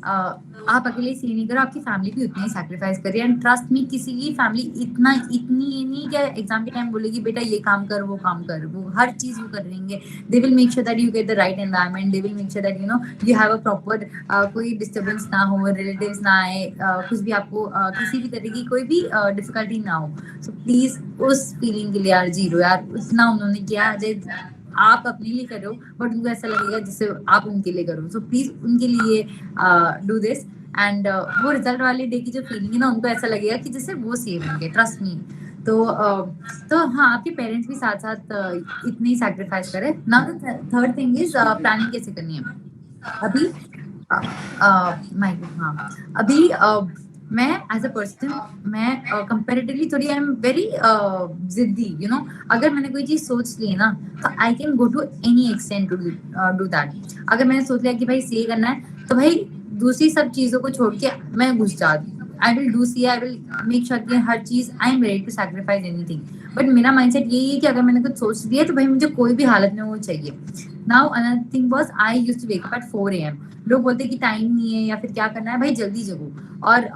Speaker 3: आप अकेले सीए नहीं करो, आपकी फैमिली भी उतनी ही सैक्रिफाइस करिए, एंड ट्रस्ट मी, किसी की फैमिली इतनी ये नहीं कि एग्जाम के टाइम बोलेगी बेटा ये काम कर, वो काम कर, वो हर चीज वो कर रहेंगे। They will make sure that you get the right environment, they will make sure that you know you have a proper, कोई डिस्टर्बेंस ना हो, रिलेटिव्स ना आए, कुछ भी आपको किसी भी तरह की कोई भी डिफिकल्टी ना हो। सो प्लीज उस फीलिंग के लिए यार जी लो यार, उतना उन्होंने किया, आप अपने लिए करो, बट उनको ऐसा लगेगा जैसे आप उनके लिए करो। सो प्लीज उनके लिए डू दिस, एंड वो रिजल्ट वाले डे की जो फीलिंग है ना, उनको ऐसा लगेगा कि जैसे वो सेव होंगे, ट्रस्ट मी। तो हाँ, आपके पेरेंट्स भी साथ साथ इतनी ही सैक्रिफाइस करें। Now the third thing is planning कैसे करनी है। अभी हाँ, अभी मैं एज अ पर्सन, मैं कंपेरेटिवली थोड़ी आई एम वेरी जिद्दी, यू नो। अगर मैंने कोई चीज सोच ली है ना, तो I can go to any extent to do that. अगर मैंने सोच लिया कि भाई सीए करना है, तो भाई दूसरी सब चीजों को छोड़ के मैं घुस जाती हूँ। I will do see, I will make sure कि हर चीज I am ready to sacrifice anything. But मेरा माइंडसेट यही है कि अगर मैंने कुछ सोच लिया तो भाई मुझे कोई भी हालत में वो चाहिए। Now another thing was, I used to wake up at 4 AM। लोग बोलते कि टाइम नहीं है या फिर क्या करना है, भाई जल्दी जगो। और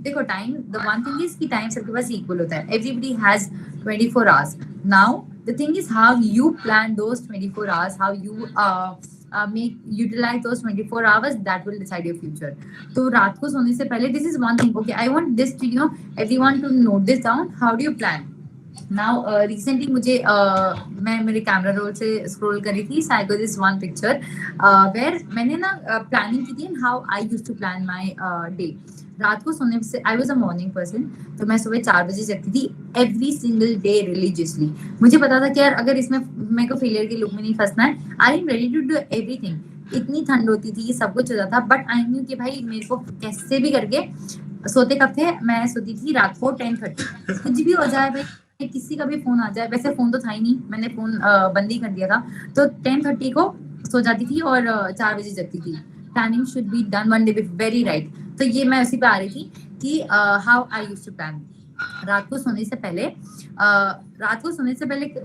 Speaker 3: देखो, time, the one thing is कि टाइम सबके पास इक्वल होता है, everybody has 24 hours. Now the thing is how you plan those 24 hours, how you make utilize those 24 hours, that will decide your future. तो रात को सोने से पहले, this is one thing, okay, I want this to, you know, everyone to note this down. How do you plan? Now recently मुझे मैं मेरे कैमरा रोल से स्क्रॉल कर रही थी, so I got this one picture where मैंने ना प्लानिंग की थी, and how I used to plan my day. रात को सोने से, I was a morning person, तो मैं सुबह 4 बजे जगती थी एवरी सिंगल डे रिलीजियसली। मुझे पता था कि यार अगर इसमें मेरे को फेलियर के लुक में नहीं फंसना है, I am ready to do everything. इतनी ठंड होती थी, सब कुछ होता था, बट आई न्यू कि भाई मेरे को कैसे भी करके, सोते कब थे, मैं सोती थी रात को 10:30, कुछ भी हो जाए भाई, किसी का भी फोन आ जाए, वैसे फोन तो था ही नहीं, मैंने फोन बंद ही कर दिया था, तो 10:30 को सो जाती थी और 4 बजे जगती थी। Planning should be done one day very right. तो ये मैं उसी पे आ रही थी कि how I used to plan. रात को सोने से पहले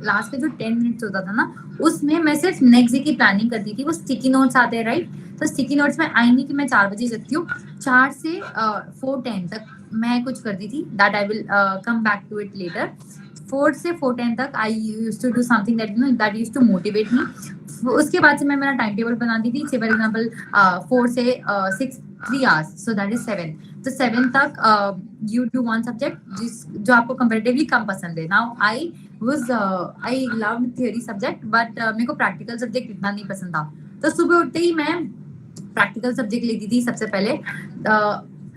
Speaker 3: लास्ट के जो 10 मिनट्स होता था ना, उसमें मैं सिर्फ नेक्स्ट डे की प्लानिंग करती थी। वो स्टिकी नोट्स आते हैं, राइट? तो स्टिकी नोट्स में आई नहीं कि मैं 4 बजे जगती हूँ, 4 से 4:10 तक मैं कुछ करती थी, that I will come back to it later. 4 से 4:10 तक I used to do something that you know that used to motivate me. उसके बाद से मैं मेरा टाइम टेबल बनाती थी, फॉर एग्जांपल 4 से 6 3 आवर्स, सो दैट इज 7। तो 7 तक यू डू वन सब्जेक्ट जो आपको कंपैरेटिवली कम पसंद है। Now I love theory subject, but मेरे को प्रैक्टिकल सब्जेक्ट इतना नहीं पसंद था, तो सुबह उठते ही मैं प्रैक्टिकल सब्जेक्ट लेती थी सबसे पहले।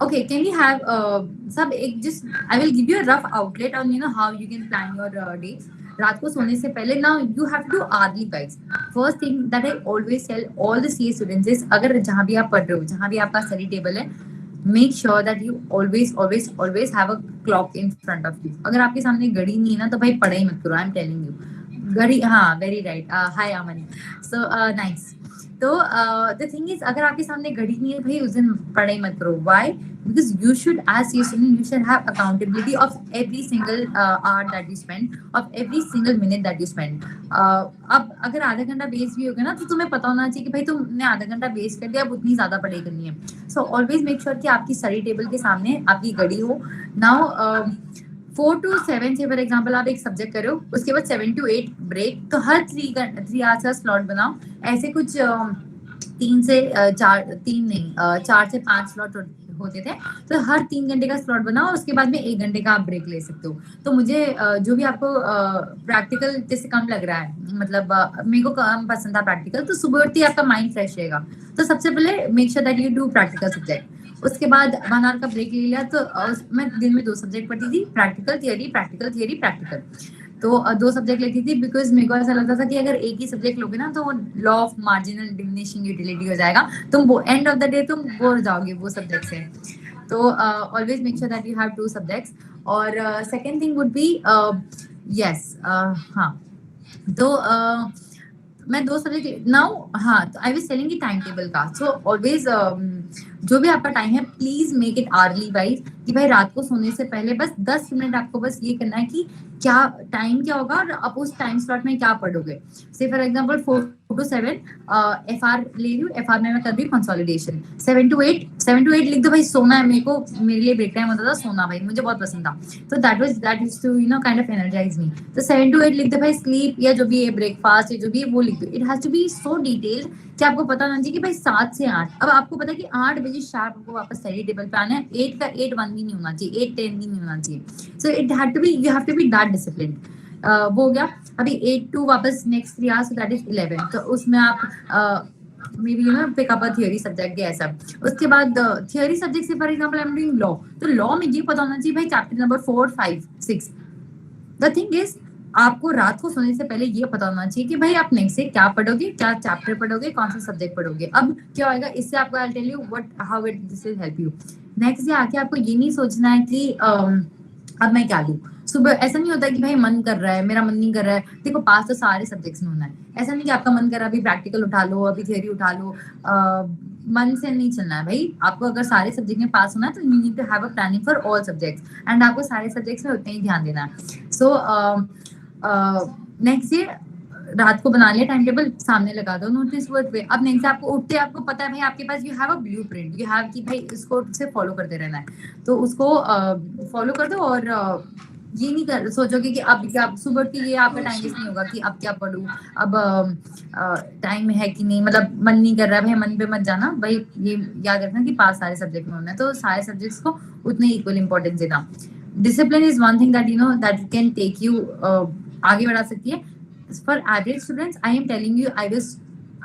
Speaker 3: Okay, can we have सब एक just I will give you a rough outlet on, you know, how you can plan your day. रात को सोने से पहले now you have to do hourly guys. First thing that I always tell all the CA students is, अगर जहाँ भी आप पढ़ रहे हो, जहाँ भी आपका स्टडी टेबल है, make sure that you always have a clock in front of you. अगर आपके सामने घड़ी नहीं है ना, तो भाई पढ़ाई मत करो, I'm telling you. घड़ी, हाँ, वेरी राइट, हाय अमन, सो नाइस। तो द थिंग इज, अगर आपके सामने घड़ी नहीं है भाई, उस दिन पढ़ाई मत करो। Why? Because you should, as you student, you should have accountability of every single hour that you spend, of every single minute that you spend. अब अगर आधा घंटा वेस्ट भी हो गया ना, तो तुम्हें पता होना चाहिए कि भाई तुमने आधा घंटा वेस्ट कर दिया, अब उतनी ज्यादा पढ़ाई करनी है। सो ऑलवेज मेक श्योर कि आपकी स्टडी टेबल के सामने आपकी घड़ी हो। नाउ 4 to 7 से फॉर एग्जाम्पल आप एक सब्जेक्ट करो, उसके बाद 7 to 8 ब्रेक, तो हर 3 आवर्स का स्लॉट बनाओ। ऐसे कुछ 4 से 5 स्लॉट होते थे, तो हर 3 घंटे का स्लॉट बनाओ, उसके बाद में 1 घंटे का आप ब्रेक ले सकते हो। तो मुझे जो भी आपको प्रैक्टिकल जैसे कम लग रहा है, मतलब मेरे को कम पसंद था प्रैक्टिकल, तो सुबह उठते ही आपका माइंड फ्रेश रहेगा। तो सबसे पहले make sure that you do practical subject. उसके बाद 1 आवर का ब्रेक ले लिया, तो मैं दिन में 2 सब्जेक्ट पढ़ती थी, practical theory, practical theory, practical. तो 2 सब्जेक्ट लेती थी, बिकॉज मेरे को ऐसा लगता था कि अगर एक ही सब्जेक्ट लोगे ना, तो law of marginal diminishing utility हो जाएगा, तुम एंड ऑफ द डे तुम बोर हो जाओगे वो सब्जेक्ट से। तो always make sure that you have 2 subjects. और second thing would be, yes, हाँ, तो मैं 2 सब्जेक्ट नाउ, हाँ, तो आई वाज टेलिंग की टाइम टेबल का। सो ऑलवेज जो भी आपका टाइम है, please make it early wise, कि भाई रात को सोने से पहले बस 10 मिनट आपको बस ये करना है कि क्या टाइम क्या होगा और आप उस टाइम स्लॉट में क्या पढ़ोगे। से फॉर एग्जांपल 4 to 7 एफआर ले रही हूँ, एफआर में मैं कर रही हूँ कंसोलिडेशन। 7 to 8 लिख दो भाई, सोना है मेरे को, मेरे लिए ब्रेक टाइम होता था सोना, भाई मुझे बहुत पसंद था, तो that used to kind of energise me. तो 7 to 8 लिख दो भाई, स्लीप या जो भी है, ब्रेकफास्ट या जो भी है वो लिख दो। It has to be so detailed कि आपको पता होना चाहिए कि भाई 7 से 8, अब आपको पता है कि 8 बजे शार्प आपको वापस स्टडी टेबल पे आना है, 8 का 8:1 भी नहीं होना चाहिए, 8:10 भी नहीं होना चाहिए। So it had to be, you have to be that discipline. वो हो गया। अभी 8 to वापस नेक्स्ट 3 आवर्स, दैट इज 11। तो उसमें आप maybe pick up a theory subject या ऐसा। उसके बाद थियरी सब्जेक्ट से for example I am doing law, तो लॉ में ये पता होना चाहिए भाई chapter number 4, 5, 6। The thing is, आपको रात को सोने से पहले ये पता होना चाहिए कि भाई आप नेक्स्ट से क्या पढ़ोगे, क्या चैप्टर पढ़ोगे, कौन सा सब्जेक्ट पढ़ोगे। अब क्या होगा इससे, आपको I tell you what how it this will help you. Next day आके आपको ये नहीं सोचना है कि अब मैं क्या लूं। सुबह ऐसा नहीं होता कि भाई मन कर रहा है, मेरा मन नहीं कर रहा है, देखो पास तो सारे सब्जेक्ट्स में होना है। ऐसा नहीं कि आपका मन कर रहा है अभी प्रैक्टिकल उठा लो, अभी थियरी उठा लो, मन से नहीं चलना है भाई। आपको अगर सारे सब्जेक्ट में पास होना है, तो you need to have a planning for all subjects, and आपको सारे सब्जेक्ट्स में उतना ही ध्यान देना है। सो नेक्स्ट डे रात को बना लिया टाइम टेबल, सामने लगा दो नोटिस बोर्ड पे। अब नेक्स्ट आपको उठते आपको पता है भाई, आपके पास you have a blueprint, you have कि भाई इसको से फॉलो करते रहना है, तो उसको फॉलो कर दो। और ये नहीं कर सोचोगे कि अब क्या, सुबह उठ के ये आपका टाइम वेस्ट नहीं होगा कि अब क्या पढूं, अब टाइम है कि नहीं, मतलब मन नहीं कर रहा है भाई, मन पे मत जाना भाई। ये याद रखना कि पास सारे सब्जेक्ट में होना है, तो सारे सब्जेक्ट्स को उतने इक्वल इंपॉर्टेंस देना। Discipline is one thing that you know that can take you आगे बढ़ा सकती है। For average students I am telling you,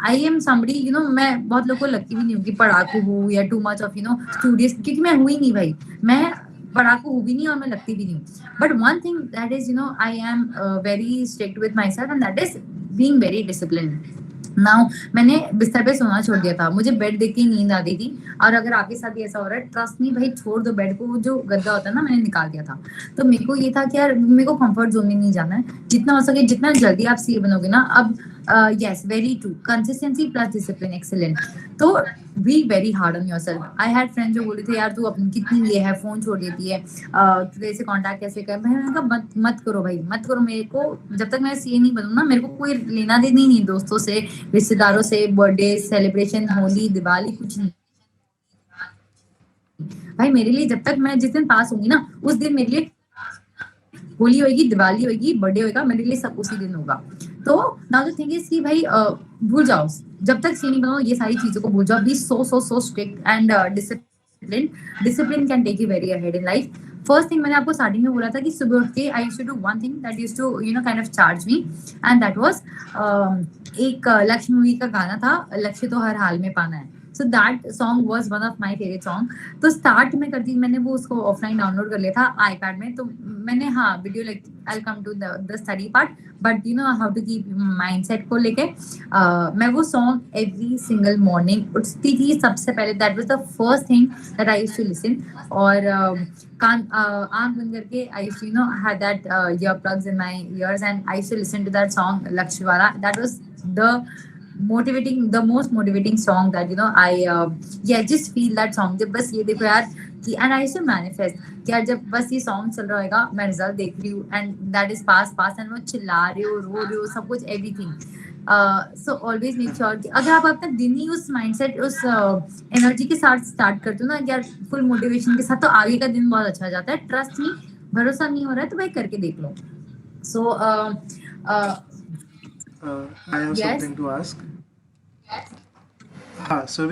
Speaker 3: I am somebody मैं बहुत लोगों को लगती भी नहीं हूँ कि पढ़ाकू हूँ या टू मच ऑफ स्टूडियस, क्योंकि मैं हुई नहीं भाई, मैं पढ़ाकू हूँ भी नहीं और मैं लगती भी नहीं। But one thing that is I am very strict with my self, and that is being very disciplined. Now मैंने बिस्तर पे सोना छोड़ दिया था, मुझे बेड देख के नींद आती थी। और अगर आपके साथ भी ऐसा हो रहा है, ट्रस्ट नहीं भाई, छोड़ दो बेड को, जो गद्दा होता है ना, मैंने निकाल दिया था। तो मेरे को ये था कि यार मेरे को कंफर्ट जोन में नहीं जाना है, जितना हो सके जितना जल्दी आप सीए बनोगे ना। अब yes, very true, consistency plus discipline, excellent. तो be very hard on yourself. I had friends जो बोले थे यार तू अपनी कितनी ये है, फोन छोड़ देती है, तुझे से कांटेक्ट कैसे कर। मैंने कहा मत करो भाई, मत करो। मेरे को जब तक मैं सीए नहीं बनूँ ना, मेरे को कोई लेना देना नहीं, दोस्तों से, रिश्तेदारों से, बर्थडे सेलिब्रेशन, होली, दिवाली, कुछ नहीं भाई। मेरे लिए जब तक मैं जिस दिन पास होंगी ना, उस दिन मेरे लिए होली होगी, दिवाली होगी, बर्थडे होगा, मेरे लिए सब उसी दिन होगा। तो नाउ द थिंग इज कि भाई भूल जाओ, जब तक सी नहीं बनाओ ये सारी चीजों को भूल जाओ। Be so strict and discipline can take you very ahead in life. First thing मैंने आपको स्टार्टिंग में बोला था कि सुबह उठ के I used to do one thing that used to kind of charge me, and that was एक लक्ष्य मूवी का गाना था, लक्ष्य तो हर हाल में पाना है। So that song was one of my favourite song. तो स्टार्ट में करती मैंने वो उसको ऑफलाइन डाउनलोड कर लिया था आईपैड में, तो मैंने हाँ video like I come to the study part, but you know how to keep mindset को लेके मैं वो सॉन्ग एवरी सिंगल मॉर्निंग उठती थी सबसे पहले, that was the first thing that I used to listen. और कान आंख बंद करके I used to you know had that earplugs in my ears and I used to listen to that song Lakshya वाला। That was the most motivating song that you know I yeah just feel that song जब बस ये देखो यार कि and I used to manifest कि यार जब बस ये सॉन्ग चल रहा होगा मैं रिजल्ट देख रही हूँ and that is pass and वो चिल्ला रही हो रो रही हो सब कुछ everything. So always make sure कि अगर आप अपना दिन ही उस माइंडसेट उस एनर्जी के साथ स्टार्ट करते हो ना यार फुल मोटिवेशन के साथ, तो आगे का दिन बहुत अच्छा जाता है। ट्रस्ट मी, भरोसा नहीं हो रहा है तो भाई करके देख लो। सो
Speaker 2: I have
Speaker 3: yes
Speaker 2: something to ask. हाँ, so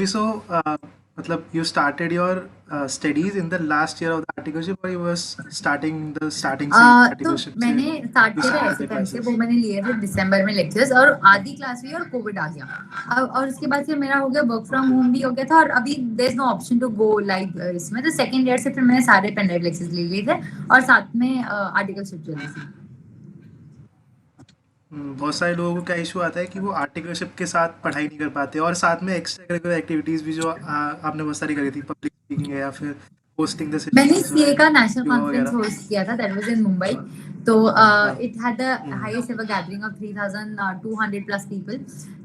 Speaker 2: मतलब you started your studies in the last year of the articleship or you was starting the starting से
Speaker 3: तो
Speaker 2: articleship से
Speaker 3: मैंने स्टार्ट
Speaker 2: you
Speaker 3: किया
Speaker 2: started
Speaker 3: ऐसे
Speaker 2: the
Speaker 3: टाइम से,
Speaker 2: classes?
Speaker 3: वो मैंने लिए थे दिसंबर में लेक्चर्स और आधी क्लास हुई और कोविड आ गया। और उसके बाद फिर मेरा हो गया वर्क फ्रॉम होम भी हो गया था और अभी there is no option to go live इसमें। तो सेकंड ईयर से फिर मैंने सारे पेन ड्राइव लेक्चर्स ले लिए थे और साथ में आर्टिकलशिप चल रही थी।
Speaker 2: बहुत सारे लोगों को क्या इशू आता है कि वो आर्टिकलशिप के साथ पढ़ाई नहीं कर पाते और साथ में एक्स्ट्रा करिकुलर एक्टिविटीज भी जो आपने बहुत सारी करी थी, पब्लिक स्पीकिंग है या फिर होस्टिंग द
Speaker 3: मैंने
Speaker 2: सेशंस
Speaker 3: सीए का नेशनल
Speaker 2: योगा
Speaker 3: कॉन्फ्रेंस
Speaker 2: वगैरह।
Speaker 3: होस्ट किया था, दैट वाज इन मुंबई। तो
Speaker 2: हाँ।
Speaker 3: It had the highest ever gathering of 3200 plus people.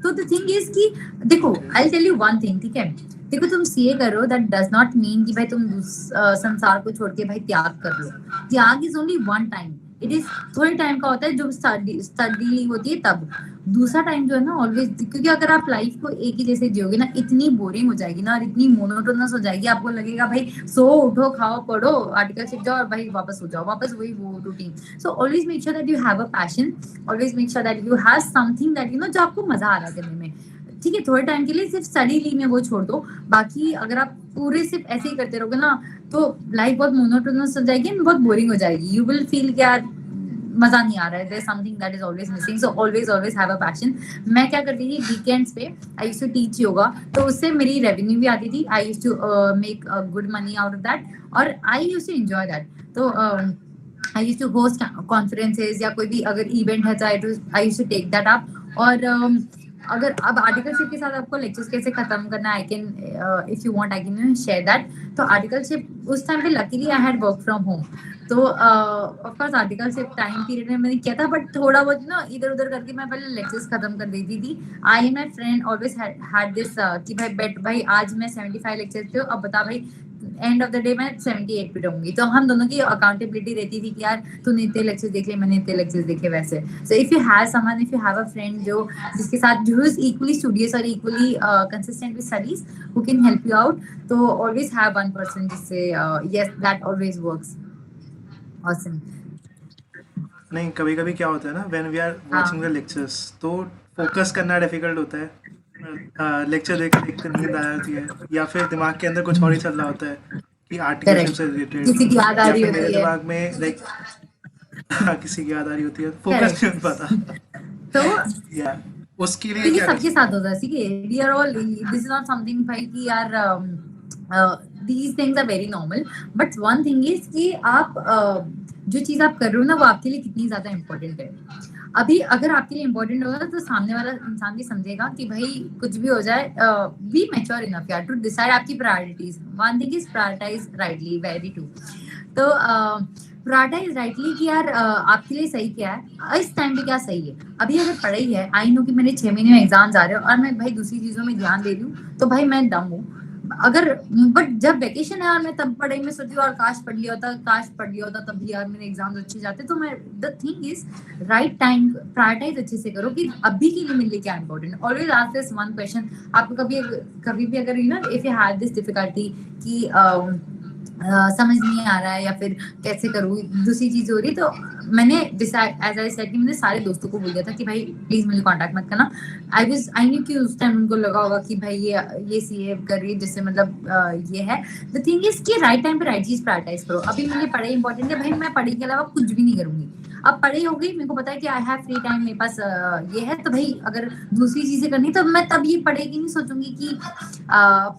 Speaker 3: तो द थिंग इज कि देखो I tell you one thing, ठीक है, देखो तुम सीए करो दैट डज नॉट मीन कि भाई तुम संसार को छोड़ के भाई त्याग कर लो। त्याग is only one time, it is थोड़े टाइम का होता है जब स्टडी होती है तब। दूसरा टाइम जो है ना ऑलवेज, क्योंकि अगर आप लाइफ को एक ही जैसे जियोगे ना इतनी बोरिंग हो जाएगी ना और इतनी मोनोटोनस हो जाएगी, आपको लगेगा भाई सो उठो खाओ पढ़ो आर्टिकल सीख जाओ और भाई वापस हो जाओ, वापस वही वो routine. So always make sure that you have a passion, always make sure that you have something that you no जो आपको मजा आ रहा है करने में। ठीक है, थोड़े टाइम के लिए सिर्फ स्टडी ली में वो छोड़ दो, बाकी अगर आप पूरे सिर्फ ऐसे ही करते रहोगे ना तो लाइफ बहुत मोनोटोनस हो जाएगी, बहुत बोरिंग हो जाएगी। यू विल फील यार मजा नहीं आ रहा है, there is something that is always missing. So always have a passion. मैं क्या करती थी वीकेंड्स पे I used to teach yoga, तो उससे मेरी रेवेन्यू भी आती थी। I used to make good money out of that और I used to enjoy that. तो I used to host conferences या कोई भी अगर इवेंट है तो I used to take that up. और अगर अब आर्टिकलशिप के साथ आपको लेक्चर्स कैसे खत्म करना है, I can if you want I can share that. तो आर्टिकलशिप उस टाइम पे luckily I had work from home, तो of course articleship time period में मैंने किया था, बट थोड़ा बहुत ना इधर उधर करके मैं पहले लेक्चर्स खत्म कर देती थी। I and my friend always had this कि भाई बेट भाई आज मैं 75 लेक्चर्स पे हूँ, अब बता भाई एंड ऑफ द डे मैं 78 पे रहूंगी। तो हम दोनों की अकाउंटेबिलिटी रहती थी कि यार तूने इतने लेक्चर्स देख लिए, मैंने इतने लेक्चर्स देखे वैसे। So if you have someone, if you have a friend जो जिसके साथ जो इज इक्वली स्टूडियस और equally consistent with studies who can help you out, तो ऑलवेज हैव वन पर्सन जिससे yes that always works. Awesome.
Speaker 2: नहीं, कभी कभी क्या होता है ना, when we are watching the lectures तो फोकस करना डिफिकल्ट होता है। लेक्चर देख देख कर नींद आ जाती है या फिर दिमाग के अंदर कुछ और ही चल रहा होता है कि आर्टिकलशिप से रिलेटेड,
Speaker 3: किसी की याद आ
Speaker 2: या
Speaker 3: रही
Speaker 2: फिर मेरे
Speaker 3: होती है
Speaker 2: दिमाग में लाइक किसी की याद आ रही होती है, फोकस नहीं हो पाता।
Speaker 3: तो
Speaker 2: या उसके लिए
Speaker 3: ये
Speaker 2: क्या कर
Speaker 3: सबके
Speaker 2: सकते
Speaker 3: साथ होता है, ठीक है, we are all, this is not something भाई कि यार these things are very normal, but one thing is कि आप जो चीज आप कर रहे हो ना वो आपके लिए कितनी ज्यादा इम्पोर्टेंट है। अभी अगर आपके लिए इम्पोर्टेंट होगा तो सामने वाला इंसान भी समझेगा कि भाई कुछ भी हो जाए, बी मैच्योर इनफ यार टू डिसाइड आपकी priorities. One thing is prioritize rightly, very true. तो प्रायोरिटाइज राइटली कि यार आपके लिए सही क्या है, इस टाइम पे क्या सही है। अभी अगर पढ़ाई है, आई नो कि मेरे 6 महीने में एग्जाम्स आ रहे हो और मैं भाई दूसरी चीजों में ध्यान दे रही हूँ तो भाई मैं दम हूँ। अगर बट जब वेकेशन है और मैं तब पढ़ाई में सोची और काश पढ़ लिया होता तब भी यार मेरे एग्जाम्स अच्छे जाते। तो मैं the thing is right time prioritize अच्छे से करो कि अभी के लिए मेरे लिए क्या important. Always ask this one question. आपको कभी भी अगर you know if you have this difficulty कि समझ नहीं आ रहा है या फिर कैसे करूँ, दूसरी चीज हो रही, तो मैंने डिसाइड एज आई सेड कि मैंने सारे दोस्तों को बोल दिया था कि भाई प्लीज मुझे कांटेक्ट मत करना। आई न्यू कि उस टाइम उनको लगा होगा कि भाई ये सीए कर रही है जिससे मतलब ये है। द थिंग इज कि राइट टाइम पे राइट चीज प्रायोरिटाइज करो। अभी मेरे लिए पढ़ाई इंपॉर्टेंट है भाई, मैं पढ़ाई के अलावा कुछ भी नहीं करूंगी। अब पढ़ाई हो गई, मेरे को पता है कि आई हैव फ्री टाइम, मेरे पास ये है, तो भाई अगर दूसरी चीजें करनी तो मैं तब ये पढ़ाई की नहीं सोचूंगी कि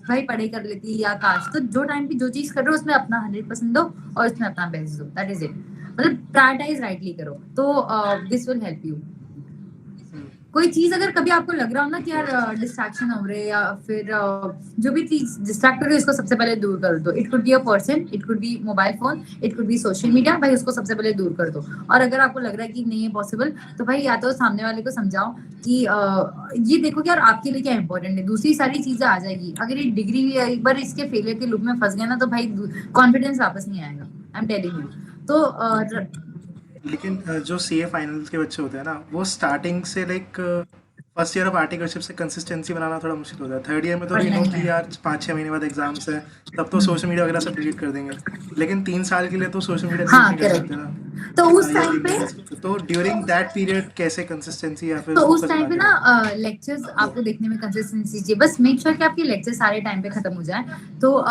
Speaker 3: भाई पढ़ाई कर लेती या काश। तो जो टाइम पे जो चीज कर रहे हो उसमें अपना 100% दो और उसमें अपना बेस्ट दो, दैट इज इट। मतलब प्रायोरिटाइज राइटली करो, तो दिस विल हेल्प यू। कोई चीज अगर कभी आपको लग रहा हो ना कि यार डिस्ट्रैक्शन हो रहे या फिर जो भी चीज डिस्ट्रैक्ट कर रही है उसको सबसे पहले दूर कर दो। It could be a person, it could be mobile phone, it could be social media, भाई उसको सबसे पहले दूर कर दो। और अगर आपको लग रहा है कि नहीं है पॉसिबल, तो भाई या तो सामने वाले को समझाओ कि ये देखो कि यार आपके लिए क्या इंपॉर्टेंट है, दूसरी सारी चीजें आ जाएगी। अगर ये डिग्री एक बार इसके फेलियर के लूप में फंस गया ना तो भाई कॉन्फिडेंस वापस नहीं आएगा, आई एम टेलिंग यू। तो
Speaker 2: लेकिन जो सीए फाइनल्स के बच्चे होते हैं ना, वो स्टार्टिंग से like first year of articleship से कंसिस्टेंसी बनाना थोड़ा मुश्किल होता है। थर्ड ईयर में तो
Speaker 3: और
Speaker 2: वी नो
Speaker 3: नहीं
Speaker 2: कि
Speaker 3: है।
Speaker 2: यार 5-6 महीने बाद एग्जाम्स है, तब तो सोशल मीडिया वगैरह सब डिलीट कर देंगे। लेकिन 3 साल के लिए तो सोशल मीडिया डिलीट
Speaker 3: हाँ
Speaker 2: नहीं कर
Speaker 3: करेक्ट।
Speaker 2: सकते ना,
Speaker 3: तो उस
Speaker 2: या
Speaker 3: टाइम
Speaker 2: लिंक
Speaker 3: पे
Speaker 2: नहीं कर सकते। तो ड्यूरिंग दैट पीरियड कैसे कंसिस्टेंसी या फिर
Speaker 3: तो उस
Speaker 2: फोकस
Speaker 3: टाइम
Speaker 2: बना
Speaker 3: पे
Speaker 2: के
Speaker 3: ना
Speaker 2: रखें?
Speaker 3: लेक्चर्स आपको देखने में कंसिस्टेंसी चाहिए, बस मेक श्योर कि आपके लेक्चर सारे टाइम पे खत्म हो जाए। तो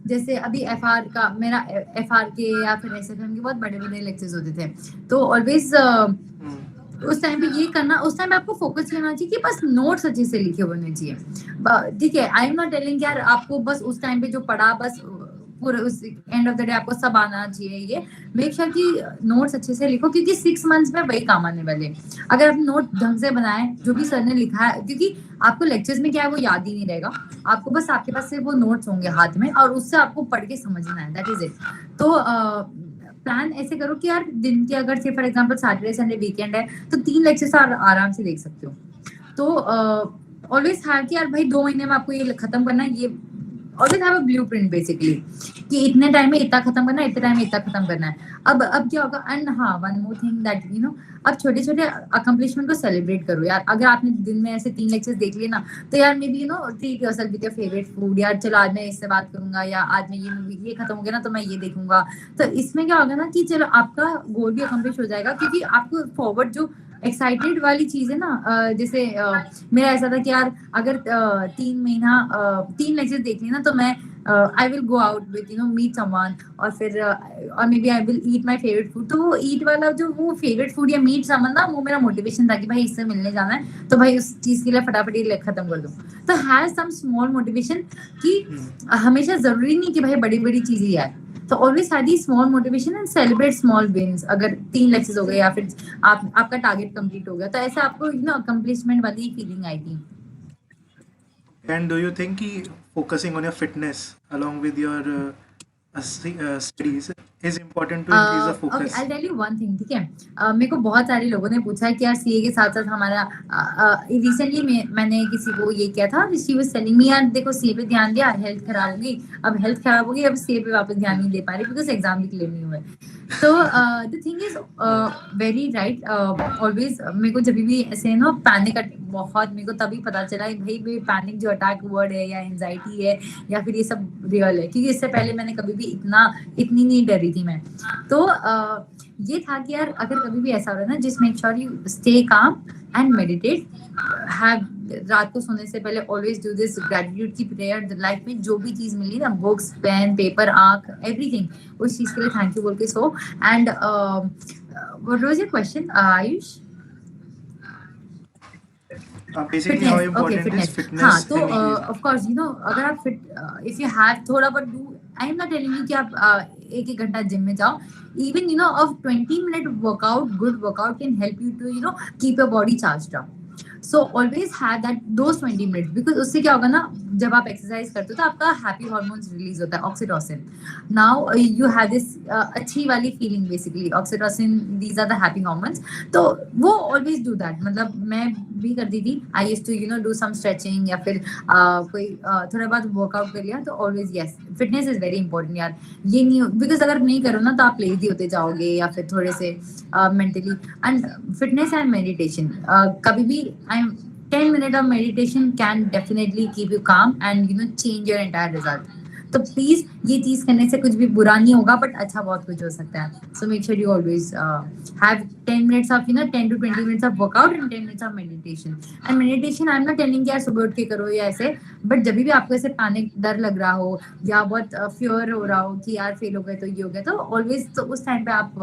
Speaker 3: जैसे अभी एफआर का मेरा एफआर के या फिर एसएफएम के बहुत बड़े बड़े लेक्चर्स होते थे, तो ऑलवेज उस टाइम पे ये करना, उस टाइम पे आपको फोकस करना चाहिए कि बस नोट्स अच्छे से लिखे होने चाहिए। ठीक है, आई एम नॉट टेलिंग यार आपको बस उस टाइम पे जो पढ़ा बस पूरे उस एंड ऑफ द डे आपको सब आना चाहिए। ये मेक श्योर कि नोट्स अच्छे से लिखो, क्योंकि 6 मंथ्स में वही काम आने वाले। अगर आप नोट ढंग से बनाए जो भी सर ने लिखा है, क्योंकि आपको लेक्चर्स में क्या है वो याद ही नहीं रहेगा, आपको बस आपके पास सिर्फ वो नोट्स होंगे हाथ में और उससे आपको पढ़ के समझना है, दैट इज इट। तो प्लान ऐसे करो कि यार दिन के अगर से for example Saturday Sunday weekend है तो 3 लेक्चर्स आराम से देख सकते हो। तो ऑलवेज है कि यार भाई 2 महीने में आपको ये खत्म करना है, ये always have a blueprint basically कि इतने टाइम में इतना खत्म करना है, इतने टाइम में इतना खत्म करना है। अब क्या होगा, एंड हाँ one more thing that you no, अब छोटे छोटे अकम्पलिशमेंट को सेलिब्रेट करो यार। अगर आपने दिन में ऐसे 3 लेक्चर्स देख लिए ना, तो यार may be you know treat yourself with your favourite food. यार चलो आज मैं इससे बात करूंगा, या आज मैं ये मूवी ये खत्म हो गया ना तो मैं ये देखूंगा। तो इसमें क्या होगा ना कि चलो आपका गोल भी अकम्प्लिश हो जाएगा, क्योंकि आपको फॉरवर्ड जो एक्साइटेड वाली चीज है ना, जैसे मेरा ऐसा था कि यार अगर 3 लेक्चर देख ली ना तो मैं I will go out with you know meet someone, और फिर और maybe I will eat my favourite food. तो वो ईट वाला जो वो फेवरेट फूड या मीट समवन ना, वो मेरा मोटिवेशन था कि भाई इससे मिलने जाना है, तो भाई उस चीज के लिए फटाफट ये खत्म कर दो। तो हैव सम स्मॉल मोटिवेशन कि हमेशा जरूरी नहीं कि भाई बड़ी बड़ी चीजें ही आए। तो always have the small motivation and celebrate small wins. अगर 3 लेक्चर्स हो गए या फिर आपका टारगेट कंप्लीट हो गया, तो ऐसे आपको यू नो अकम्प्लिशमेंट वाली फीलिंग आएगी।
Speaker 2: And do you think कि focusing on your fitness along with your studies is important to increase the
Speaker 3: okay
Speaker 2: focus?
Speaker 3: I tell you one thing, ठीक है। मेरे को बहुत सारे लोगों ने पूछा है कि यार सीए के साथ साथ हमारा रिसेंटली मैंने किसी को ये किया था, शी वाज टेलिंग मी यार देखो सीए पे ध्यान दिया, हेल्थ खराब होगी, अब हेल्थ खराब होगी, अब सीए पे वापस ध्यान नहीं दे पा रही बिकॉज एग्जाम भी क्लियर नहीं हुए। तो the thing is very right. Always मेरे को जब भी ऐसे ना पैनिक बहुत, मेरे को तभी पता चला भाई पैनिक जो अटैक वर्ड है या एंजाइटी है या फिर ये सब रियल है, क्योंकि इससे पहले मैंने कभी भी इतनी नहीं डरी थी मैं। तो ये था कि यार अगर कभी भी ऐसा हो रहा है ना, just make sure you stay calm and meditate. Have रात को सोने से पहले ऑलवेज डू दिस ग्रेटिट्यूड की प्रेयर। लाइफ में जो भी चीज मिली ना, बुक्स पेन पेपर आंख एवरीथिंग, उस चीज के लिए थैंक यू बोल के सो। And what was your question Ayush?
Speaker 2: Basically how
Speaker 3: fitness, okay
Speaker 2: important is
Speaker 3: fitness, हाँ।
Speaker 2: fitness
Speaker 3: तो
Speaker 2: in increasing?
Speaker 3: Of course you know अगर आप फिट इफ यू हैव थोड़ा बहुत do, I am not telling you कि आप 1-1 घंटा जिम में जाओ। Even you know of 20 minute workout, good workout can help you to you know keep your body charged up. So always have that those 20 minutes, because उससे क्या होगा ना, जब आप एक्सरसाइज करते हो तो आपका हैप्पी हार्मोन्स रिलीज होता है, oxytocin. Now you have this अच्छी वाली feeling, basically oxytocin, these are the happy hormones. तो वो ऑलवेज डू दैट, मतलब मैं भी करती थी। I used to you know do some stretching या फिर कोई थोड़ा बहुत वर्कआउट कर लिया। तो always yes, fitness is very important यार। ये नहीं, बिकॉज अगर नहीं करो ना तो आप लेजी होते जाओगे या फिर थोड़े से mentally. And fitness and meditation, कभी भी I am 10 minutes of meditation can definitely keep you calm and you know change your entire result. तो प्लीज ये चीज करने से कुछ भी बुरा नहीं होगा, बट अच्छा बहुत कुछ हो सकता है। So make sure you always have 10 minutes of you know 10 to 20 minutes of workout and 10 minutes of meditation. And meditation I am not telling कि यार सुबह उठ के करो या ऐसे, बट जब भी आपको ऐसे पैनिक डर लग रहा हो या बहुत फियर हो रहा हो कि यार फेल हो गए तो ये हो गया, तो ऑलवेज तो उस टाइम पे आप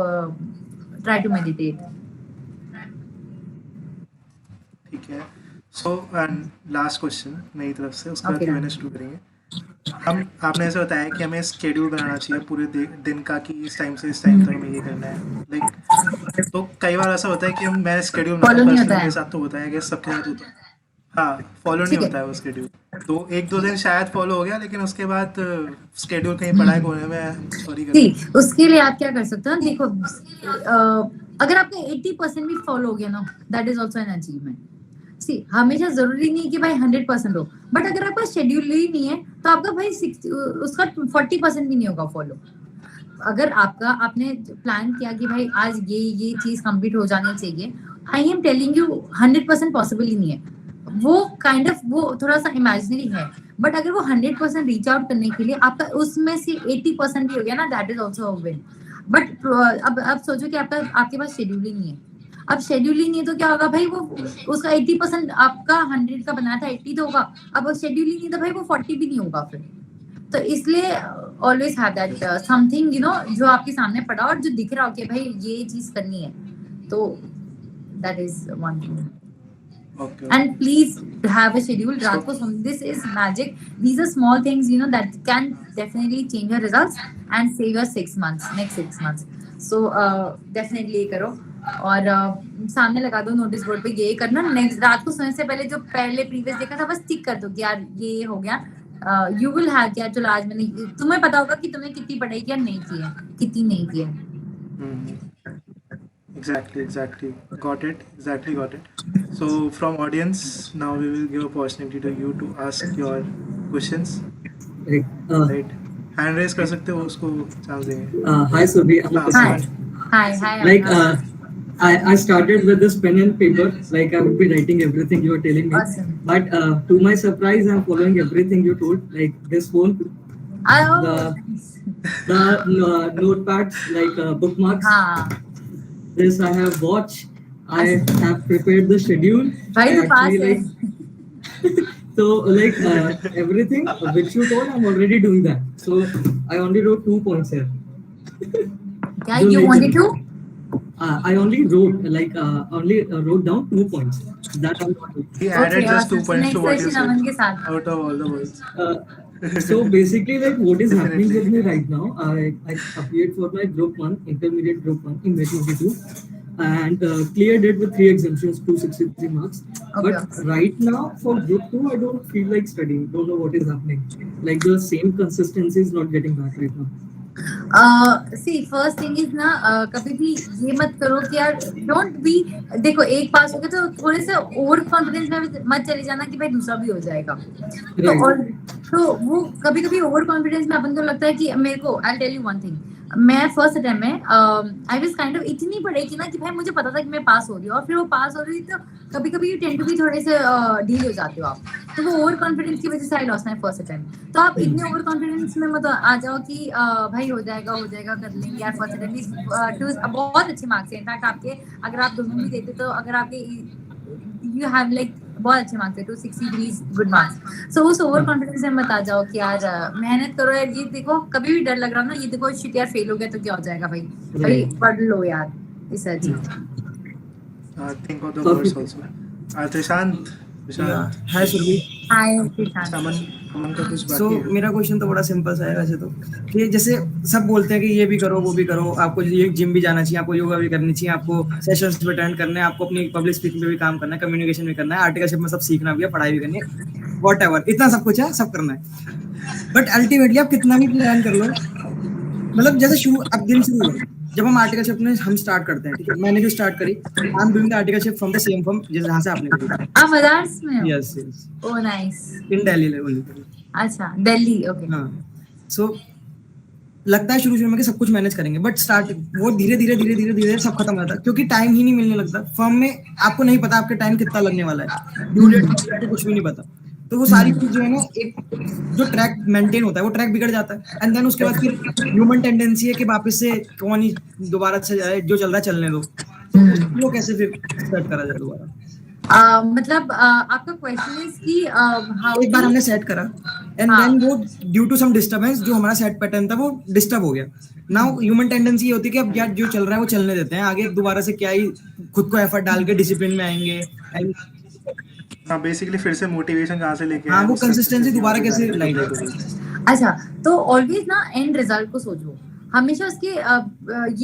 Speaker 3: try to meditate.
Speaker 2: ठीक है. सो लास्ट क्वेश्चन मेरी तरफ से, उसके बाद
Speaker 3: Okay,
Speaker 2: Q&A
Speaker 3: done.
Speaker 2: शुरू करेंगे. आपने ऐसे बताया कि हमें स्केड्यूल बनाना चाहिए पूरे दिन का कि इस टाइम से इस टाइम तक हमें ये करना है. लाइक तो कई बार ऐसा होता है कि मैं स्केड्यूल
Speaker 3: Follow नहीं होता है.
Speaker 2: मेरे साथ तो होता है कि सबके साथ होता है. हाँ, फॉलो नहीं
Speaker 3: ठीक है.
Speaker 2: होता है वो स्केड्यूल. तो 1-2 दिन शायद फॉलो हो गया, लेकिन उसके बाद स्केड्यूल कहीं पढ़ाई होने में सॉरी कर.
Speaker 3: See, उसके लिए आप क्या कर सकते हो, देखो अगर आपका 80% भी फॉलो हो गया ना, that is also an achievement. See, हमेशा जरूरी नहीं कि भाई 100% हो, बट अगर आपका शेड्यूल ही नहीं है तो आपका भाई 60 उसका 40% भी नहीं होगा फॉलो. अगर आपने प्लान किया कि भाई आज ये चीज कंप्लीट हो जानी चाहिए, I am telling you 100% possible ही नहीं है. वो काइंड ऑफ वो थोड़ा सा इमेजिनरी है, बट अगर वो 100% रीच आउट करने के लिए आपका उसमें से 80% भी हो गया ना, that is also a win. But अब सोचो कि आपके पास शेड्यूल ही नहीं है. अब शेड्यूल ही नहीं है तो क्या होगा भाई, वो उसका 80% आपका 100 का बनाया था 80 तो होगा. अब शेड्यूल ही नहीं तो भाई वो 40 भी नहीं होगा फिर. तो इसलिए ऑलवेज हैव दैट समथिंग जो आपके सामने पड़ा और जो दिख रहा हो कि भाई ये चीज करनी है, तो that is one thing.
Speaker 2: Okay.
Speaker 3: And please have a schedule. रात को सुन, this is magic. These are small things that can definitely change your results and save your 6 months, next 6 months. So definitely ये करो और सामने लगा दो नोटिस बोर्ड पे, ये करना. नेक्स्ट रात को सोने से पहले जो पहले प्रीवियस देखा था बस टिक कर दो कि यार ये हो गया. यू विल हैव कि यार चलो आज मैंने, तुम्हें पता होगा कि तुमने कितनी पढ़ाई की या नहीं की है, कितनी नहीं की है.
Speaker 2: Exactly. Got it. So from audience, now we will give opportunity to you to ask your questions. Right. Hand raise कर सकते हो, उसको chance देंगे.
Speaker 4: Hi Surbhi.
Speaker 3: Hi.
Speaker 4: Like I started with this pen and paper. Like I would be writing everything you were telling me.
Speaker 3: Awesome.
Speaker 4: But to my surprise, I'm following everything you told. Like this phone, the notepads, like bookmarks.
Speaker 3: हाँ.
Speaker 4: This I have watched. I have prepared the schedule.
Speaker 3: भाई तो पास है.
Speaker 4: So like everything which you told, I'm already doing that. So I only wrote 2 points here.
Speaker 3: क्या you wanted to?
Speaker 4: I only wrote down 2 points. That I'm not doing.
Speaker 2: He added just 2 points to what you
Speaker 3: Next question
Speaker 2: said
Speaker 3: के साथ.
Speaker 2: out of all the words.
Speaker 4: So basically, like what is happening with me right now, I appeared for my group 1, intermediate group 1 in May 22, and cleared it with 3 exemptions, 263 marks.
Speaker 3: Okay.
Speaker 4: But right now for group 2, I don't feel like studying. Don't know what is happening. Like the same consistency is not getting back right now.
Speaker 3: See, first thing is ना, कभी भी ये मत करो कि यार डोंट बी, देखो एक पास हो गया तो थोड़े से ओवर कॉन्फिडेंस में मत चले जाना कि भाई दूसरा भी हो जाएगा. तो और तो वो कभी कभी ओवर कॉन्फिडेंस में अपन को लगता है कि मेरे को, I tell you one thing, मैं फर्स्ट अटेम्प्ट में आई वाज काइंड ऑफ इतनी पढ़ी थी ना कि भाई मुझे पता था कि मैं पास हो रही हूँ, और फिर वो पास हो रही तो कभी कभी यू टेंड टू बी थोड़े से ढील हो जाते हो आप. तो वो ओवर कॉन्फिडेंस की वजह से I lost my first attempt. तो आप इतने ओवर कॉन्फिडेंस में मत आ जाओ कि भाई हो जाएगा कर लेंगे यार. फर्स्ट अटेम्प्ट बहुत अच्छे मार्क्स हैं. इनफैक्ट आपके अगर आप दोनों भी देते तो अगर आपके यू हैव लाइक बहुत अच्छे मार्क्स है, 263 गुड मार्क्स. सो उस ओवर कॉन्फिडेंस में मत आ जाओ कि यार मेहनत करो यार. ये देखो कभी भी डर लग रहा हो ना, ये देखो शिट यार फेल हो गया तो क्या हो जाएगा भाई, भाई पढ़ लो यार. इस चीज
Speaker 2: Think of the words also. Trishant.
Speaker 4: Hi Surbhi.
Speaker 3: हाय.
Speaker 2: अमन का कुछ
Speaker 5: सो
Speaker 2: बाकी है?
Speaker 5: मेरा क्वेश्चन तो बड़ा सिंपल सा है वैसे तो, कि जैसे सब बोलते हैं कि ये भी करो वो भी करो, आपको ये जिम भी जाना चाहिए, आपको योगा भी करनी चाहिए, आपको सेशंस भी अटेंड करने हैं, आपको अपनी पब्लिक स्पीकिंग पे भी काम करना है, कम्युनिकेशन भी करना है, आर्टिकलशिप में सब सीखना भी है, पढ़ाई भी करनी है, व्हाटएवर, इतना सब कुछ है, सब करना है. बट अल्टीमेटली आप कितना भी प्लान कर लो, मतलब जैसे शुरू अब दिन शुरू हुआ, जब हम आर्टिकलशिप में हम स्टार्ट करते हैं, ठीक है, मैंने जो स्टार्ट करी, I am doing the articleship from the same firm जहां से आपने करी.
Speaker 3: आप मदार्स में हो?
Speaker 5: Yes yes,
Speaker 3: oh nice.
Speaker 5: In Delhi level.
Speaker 3: अच्छा, दिल्ली. ओके.
Speaker 5: हाँ, सो लगता है शुरू में कि सब कुछ मैनेज करेंगे, बट स्टार्ट वो धीरे धीरे सब खत्म हो जाता है, क्योंकि टाइम ही नहीं मिलने लगता. फर्म में आपको नहीं पता आपके टाइम कितना लगने वाला है, ड्यू डेट कुछ भी नहीं पता. तो वो सारी चीज जो है ना, एक जो ट्रैक मेंटेन होता है वो ट्रैक बिगड़ जाता है. एंड देन उसके बाद फिर ह्यूमन टेंडेंसी है कि वापस से कौन ही दोबारा से जो चल रहा है चलने दो. वो कैसे फिर स्टार्ट करा जाए दोबारा.
Speaker 3: मतलब आपका क्वेश्चन इज कि हाउ
Speaker 5: एक बार हमने सेट करा एंड
Speaker 3: हाँ।
Speaker 5: देन वो ड्यू टू सम डिस्टरबेंस जो हमारा सेट पैटर्न था वो डिस्टर्ब हो गया. नाउ ह्यूमन टेंडेंसी ये होती है कि अब यार जो चल रहा है वो चलने देते हैं, आगे दोबारा से क्या ही खुद को एफर्ट डाल के डिसिप्लिन में आएंगे. एंड
Speaker 2: हाँ, बेसिकली फिर से मोटिवेशन कहाँ से लेके
Speaker 5: हाँ
Speaker 2: आए,
Speaker 5: वो
Speaker 2: उस
Speaker 5: कंसिस्टेंसी
Speaker 2: consistency
Speaker 5: दोबारा
Speaker 2: वापस
Speaker 5: कैसे
Speaker 2: आने
Speaker 5: लाइट
Speaker 2: के
Speaker 5: होगी.
Speaker 2: लिए।
Speaker 3: अच्छा, तो ऑलवेज ना एंड रिजल्ट को सोचो, हमेशा उसके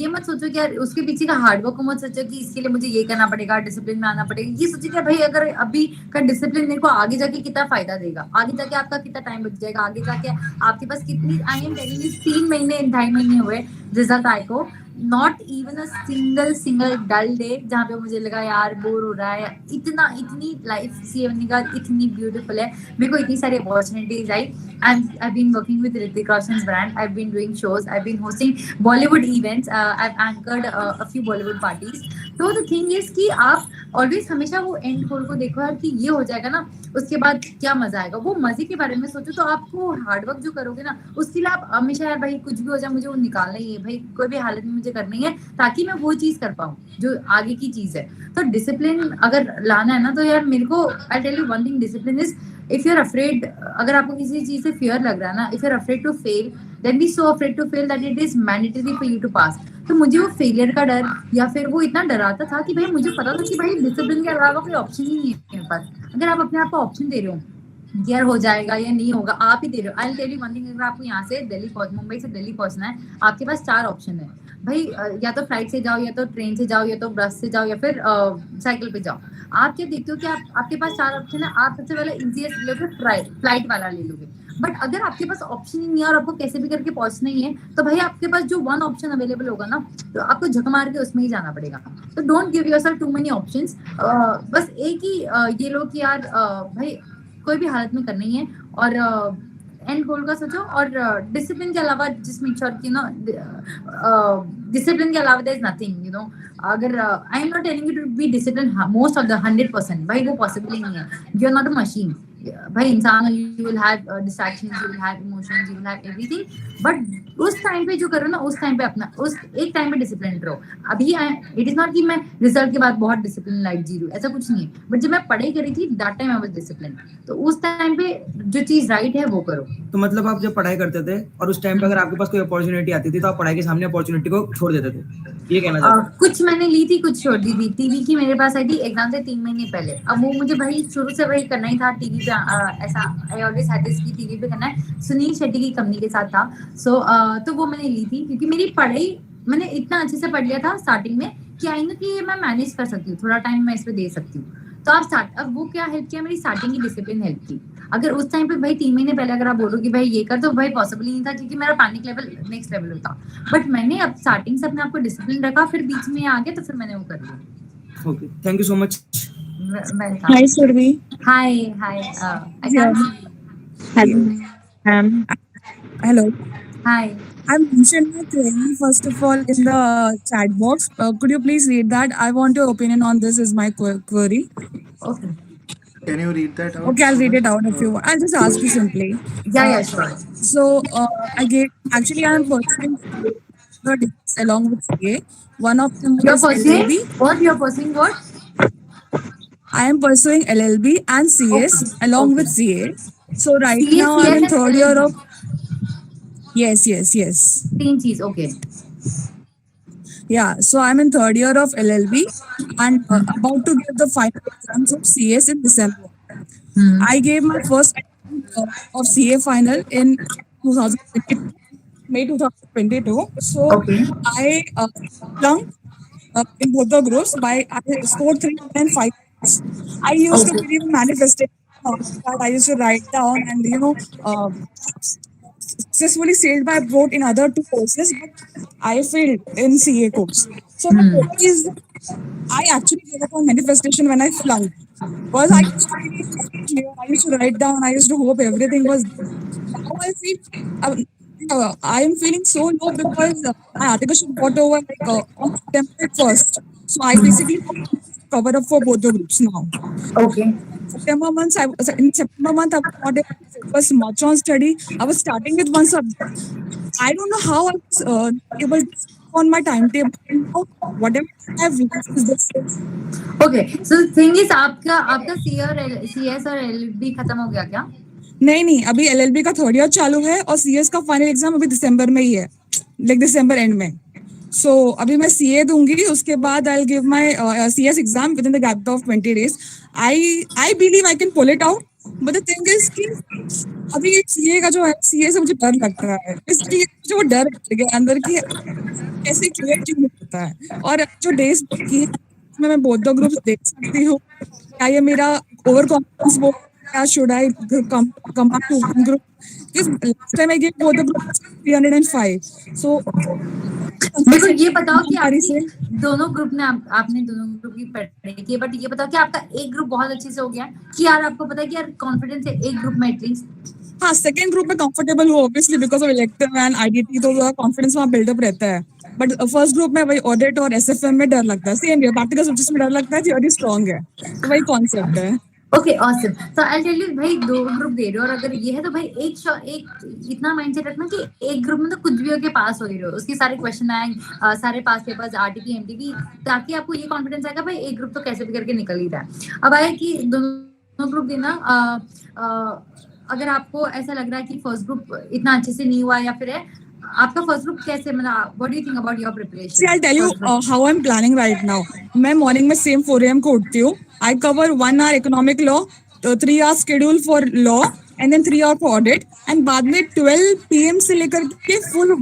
Speaker 3: ये मत सोचो कि यार उसके पीछे का हार्डवर्क को मत सोचो कि इसके लिए मुझे ये करना पड़ेगा, डिसिप्लिन में आना पड़ेगा. ये सोचिए कि भाई अगर अभी का डिसिप्लिन मेरे को आगे जाके कितना फायदा देगा, आगे जाके आपका कितना टाइम बच जाएगा, आगे जाके आपके पास कितनी, आई एम टेलिंग यू 3 महीने 2.5 महीने हुए रिजल्ट आए को, not even a single dull day जहाँ पे मुझे लगा यार बोर हो रहा है. इतनी लाइफ सी बनने का इतनी ब्यूटीफुल है. मेरे को इतनी सारी opportunities I. I've been working with Hrithik Roshan's brand. I've been doing shows. I've been hosting Bollywood events. I've anchored a few Bollywood parties. तो the thing is कि आप ऑलवेज हमेशा वो एंड गोल को देखो यार कि ये हो जाएगा ना, उसके बाद क्या मजा आएगा, वो मजे के बारे में सोचो. तो आपको हार्डवर्क जो करोगे ना उसके लिए आप हमेशा यार भाई कुछ भी हो जाए मुझे वो निकालना ही है, भाई कोई भी हालत में मुझे करनी है ताकि मैं वो चीज कर पाऊँ जो आगे की चीज है. तो डिसिप्लिन अगर लाना है ना तो यार मेरे को I tell you one thing, discipline is if you are afraid, अगर आपको किसी चीज से फियर लग रहा है ना, if you are afraid to fail then be so afraid to fail that it is mandatory for you to pass. तो मुझे वो फेलियर का डर या फिर वो इतना डराता था कि भाई मुझे पता था कि भाई डिसिप्लिन के अलावा कोई ऑप्शन ही नहीं है मेरे पास. अगर आप अपने आप को ऑप्शन दे रहे हो यार हो जाएगा या नहीं होगा, आप ही दे रहे हो. I will tell you one thing, अगर आपको यहाँ से मुंबई से दिल्ली पहुंचना है, आपके पास 4 ऑप्शन है भाई. या तो फ्लाइट से जाओ, या तो ट्रेन से जाओ, या तो बस से जाओ, या फिर साइकिल पे जाओ. आप क्या देखते हो कि आपके पास 4 ऑप्शन है, आप सबसे पहले इजीएस्ट लोगे, फ्लाइट वाला ले लोगे. बट अगर आपके पास ऑप्शन ही नहीं है और आपको कैसे भी करके पहुंचना ही है, तो भाई आपके पास जो वन ऑप्शन अवेलेबल होगा ना, तो आपको झक मार के उसमें ही जाना पड़ेगा. तो don't give yourself too many options. बस एक ही ये लो कि यार भाई कोई भी हालत में करनी है, और एंड गोल का सोचो. और डिसिप्लिन के अलावा जिस मेक श्योर कि ना, डिसिप्लिन के अलावा there is nothing, you know. अगर I am not telling you to be discipline most of the 100%, भाई वो पॉसिबल ही नहीं है. You are not a machine. भाई इंसान, you will have distractions, you will have emotions, you will have everything. But उस टाइम पे जो करो ना, उस टाइम पे अपना उस एक टाइम पे डिसिप्लिन रहो. अभी इट इज नॉट कि मैं रिजल्ट के बाद बहुत डिसिप्लिन लाइफ जी रही हूँ, ऐसा कुछ नहीं है. बट जब मैं पढ़ाई करी थी that time I was discipline. तो उस टाइम पे जो चीज राइट है वो करो.
Speaker 5: तो मतलब आप जब पढ़ाई करते थे और उस टाइम पे अगर आपके पास कोई अपॉर्चुनिटी आती थी तो आप पढ़ाई के सामने अपॉर्चुनिटी को छोड़ देते थे, ये कहना चाहते हैं?
Speaker 3: कुछ मैंने ली थी, कुछ छोड़ दी थी. टीवी की मेरे पास आई थी एग्जाम से 3 महीने पहले. अब वो मुझे भाई शुरू से वही करना ही था टीवी पे. ऐसा आई ऑलवेज हैड दिस की टीवी पे करना है. सुनील शेट्टी की कंपनी के साथ था. सो तो वो मैंने ली थी क्योंकि मेरी पढ़ाई मैंने इतना अच्छे से पढ़ लिया था स्टार्टिंग में कि आई नो कि मैं मैनेज कर सकती हूँ, थोड़ा टाइम मैं इस पे दे सकती हूँ. तो अब वो क्या हेल्प किया, मेरी स्टार्टिंग की डिसिप्लिन हेल्प की. अगर उस टाइम पे भाई 3 महीने पहले अगर आप बोलो कि भाई ये कर, तो भाई पॉसिबल ही नहीं था क्योंकि मेरा पैनिक लेवल नेक्स्ट लेवल होता. बट मैंने अब स्टार्टिंग से अपने आप को डिसिप्लिन रखा, फिर बीच में आ गया तो फिर मैंने वो कर लिया.
Speaker 5: Okay, thank you so much.
Speaker 3: Welcome.
Speaker 6: Hi, Survi.
Speaker 3: Hi hi. I
Speaker 6: Yeah. Hello. Hello.
Speaker 3: Hi.
Speaker 6: I mentioned my query first of all in the chat box. Could you please read that? I want your opinion on this. Is my query?
Speaker 3: Okay.
Speaker 2: Can you read that out?
Speaker 6: Okay, I'll read it out if you want. I'll just ask you simply.
Speaker 3: या sure.
Speaker 6: So, I'm pursuing the degrees along with CA. One of them
Speaker 3: You're
Speaker 6: is
Speaker 3: pursuing
Speaker 6: LLB.
Speaker 3: what? You're pursuing what?
Speaker 6: I am pursuing LLB and CS
Speaker 3: Okay.
Speaker 6: along
Speaker 3: Okay.
Speaker 6: with CA. So right
Speaker 3: CA,
Speaker 6: now I'm in
Speaker 3: CS,
Speaker 6: third year
Speaker 3: LLB.
Speaker 6: of. Yes.
Speaker 3: 3 चीज. Okay.
Speaker 6: Yeah, so I'm in third year of LLB and about to give the final exams of CS in December. I gave my first attempt of CA final in 2022, May 2022. So
Speaker 3: Okay.
Speaker 6: I flunked in both the groups. I scored 305. I used to believe in manifestation. That I used to write down and successfully sailed by boat in other 2 courses, but I failed in CA course. So the query is that I actually gave up on manifestation when I flunked. Because I used to be clear, I used to write down, I used to hope everything was. Now I feel I am feeling so low because my article should got over on September 1st. So I basically cover up for both the groups now.
Speaker 3: Okay.
Speaker 6: In September month, I was not able to focus much on study. I was starting with one subject. I don't know how I was able to on my timetable. Whatever I have realized is this.
Speaker 3: Okay, so thing is आपका CS और LLB खत्म हो गया क्या?
Speaker 6: नहीं अभी LLB का थर्ड ईयर चालू है और CS का फाइनल एग्जाम अभी दिसंबर में ही है, लाइक दिसंबर एंड में. सो अभी मैं CA दूंगी, उसके बाद I will give my CS exam within the gap of 20 days. I believe I can pull it out, but the thing is कि अभी CA का जो है, CA से मुझे डर लग रहा है, इसलिए जो वो डर लगे अंदर की कैसे क्लियर क्यों नहीं होता है. और जो डेज की मैं बोथ द ग्रुप्स देख सकती हूँ, क्या ये मेरा ओवर कॉन्फिडेंस वो, क्या should I come back to one group, because last time I gave both the groups 305. So
Speaker 3: मेरे को ये बताओ कि
Speaker 6: हमारी से
Speaker 3: आपकी दोनों ग्रुप ने आपने दोनों ग्रुप की पढ़ाई की, बट ये बताओ कि आपका एक ग्रुप बहुत अच्छे से हो गया कि यार आपको पता है कि यार कॉन्फिडेंस है एक ग्रुप में एटलीस्ट.
Speaker 6: हाँ, सेकंड ग्रुप में कंफर्टेबल हूँ obviously because of elective and IDT, तो थोड़ा कॉन्फिडेंस वहाँ बिल्डअप रहता है. बट फर्स्ट ग्रुप में वही ऑडिट और SFM में डर लगता है, सेम है, प्रैक्टिकल सब्जेक्ट्स में डर लगता है, थ्योरी स्ट्रांग है, तो वही कॉन्सेप्ट है.
Speaker 3: Okay awesome. तो आई टेल यू भाई, दो ग्रुप दे रहे हो और अगर ये है तो भाई एक इतना माइंडसेट रखना कि एक ग्रुप में तो कुछ भी होके पास हो ही रहे हो, उसके सारे क्वेश्चन आए, सारे पास पेपर्स, RTP MTP, ताकि आपको ये कॉन्फिडेंस आएगा भाई एक ग्रुप तो कैसे भी करके निकल ही रहा है. अब आए कि दोनों ग्रुप देना, अगर आपको ऐसा लग रहा है कि फर्स्ट ग्रुप इतना अच्छे से नहीं हुआ या फिर है, आपका फर्स्ट ग्रुप कैसे, मतलब what do you think about your preparation?
Speaker 6: See, I'll tell you how I'm planning right now. मैं मॉर्निंग में सेम 4 AM को उठती हूँ. I cover 1 hour economic law, 3 hours schedule for law, and then 3 hour for audit. And बाद में 12 PM से लेकर के फुल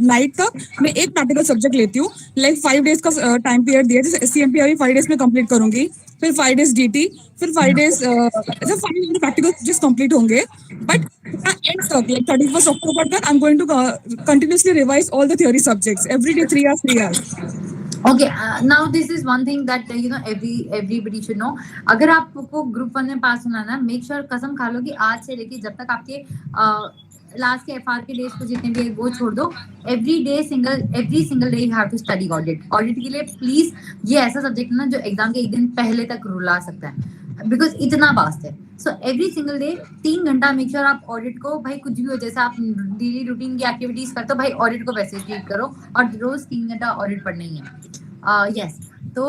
Speaker 6: नाइट तक मैं एक प्रैक्टिकल सब्जेक्ट लेती हूँ. लाइक 5 days का टाइम पीरियड दिया, जैसे SCMP अभी 5 days में कंप्लीट करूंगी, फिर 5 days DT, फिर 5 days ऐसे 5 प्रैक्टिकल सब्जेक्ट्स कंप्लीट होंगे. बट एंड तक लाइक 31st October तक I am going to continuously revise all the theory subjects every day 3 hours 3 hours.
Speaker 3: Okay, now this is one thing that you know everybody should know. अगर आपको ग्रुप 1 में पास होना ना, मेक श्योर कसम खा लो कि आज से लेके जब तक आपके लास्ट के FR के डेज को जितने भी है वो छोड़ दो, every single day you have to study audit के लिए प्लीज. ये ऐसा सब्जेक्ट है ना जो एग्जाम के एक दिन पहले तक रुला सकता है, बिकॉज इतना वास्ट है. सो एवरी सिंगल डे 3 घंटा मेक श्योर आप ऑडिट को, भाई कुछ भी हो, जैसे आप डेली रूटीन की एक्टिविटीज करते हो, भाई ऑडिट को वैसे ट्रीट करो और रोज 3 घंटा ऑडिट पढ़ना ही है. यस, तो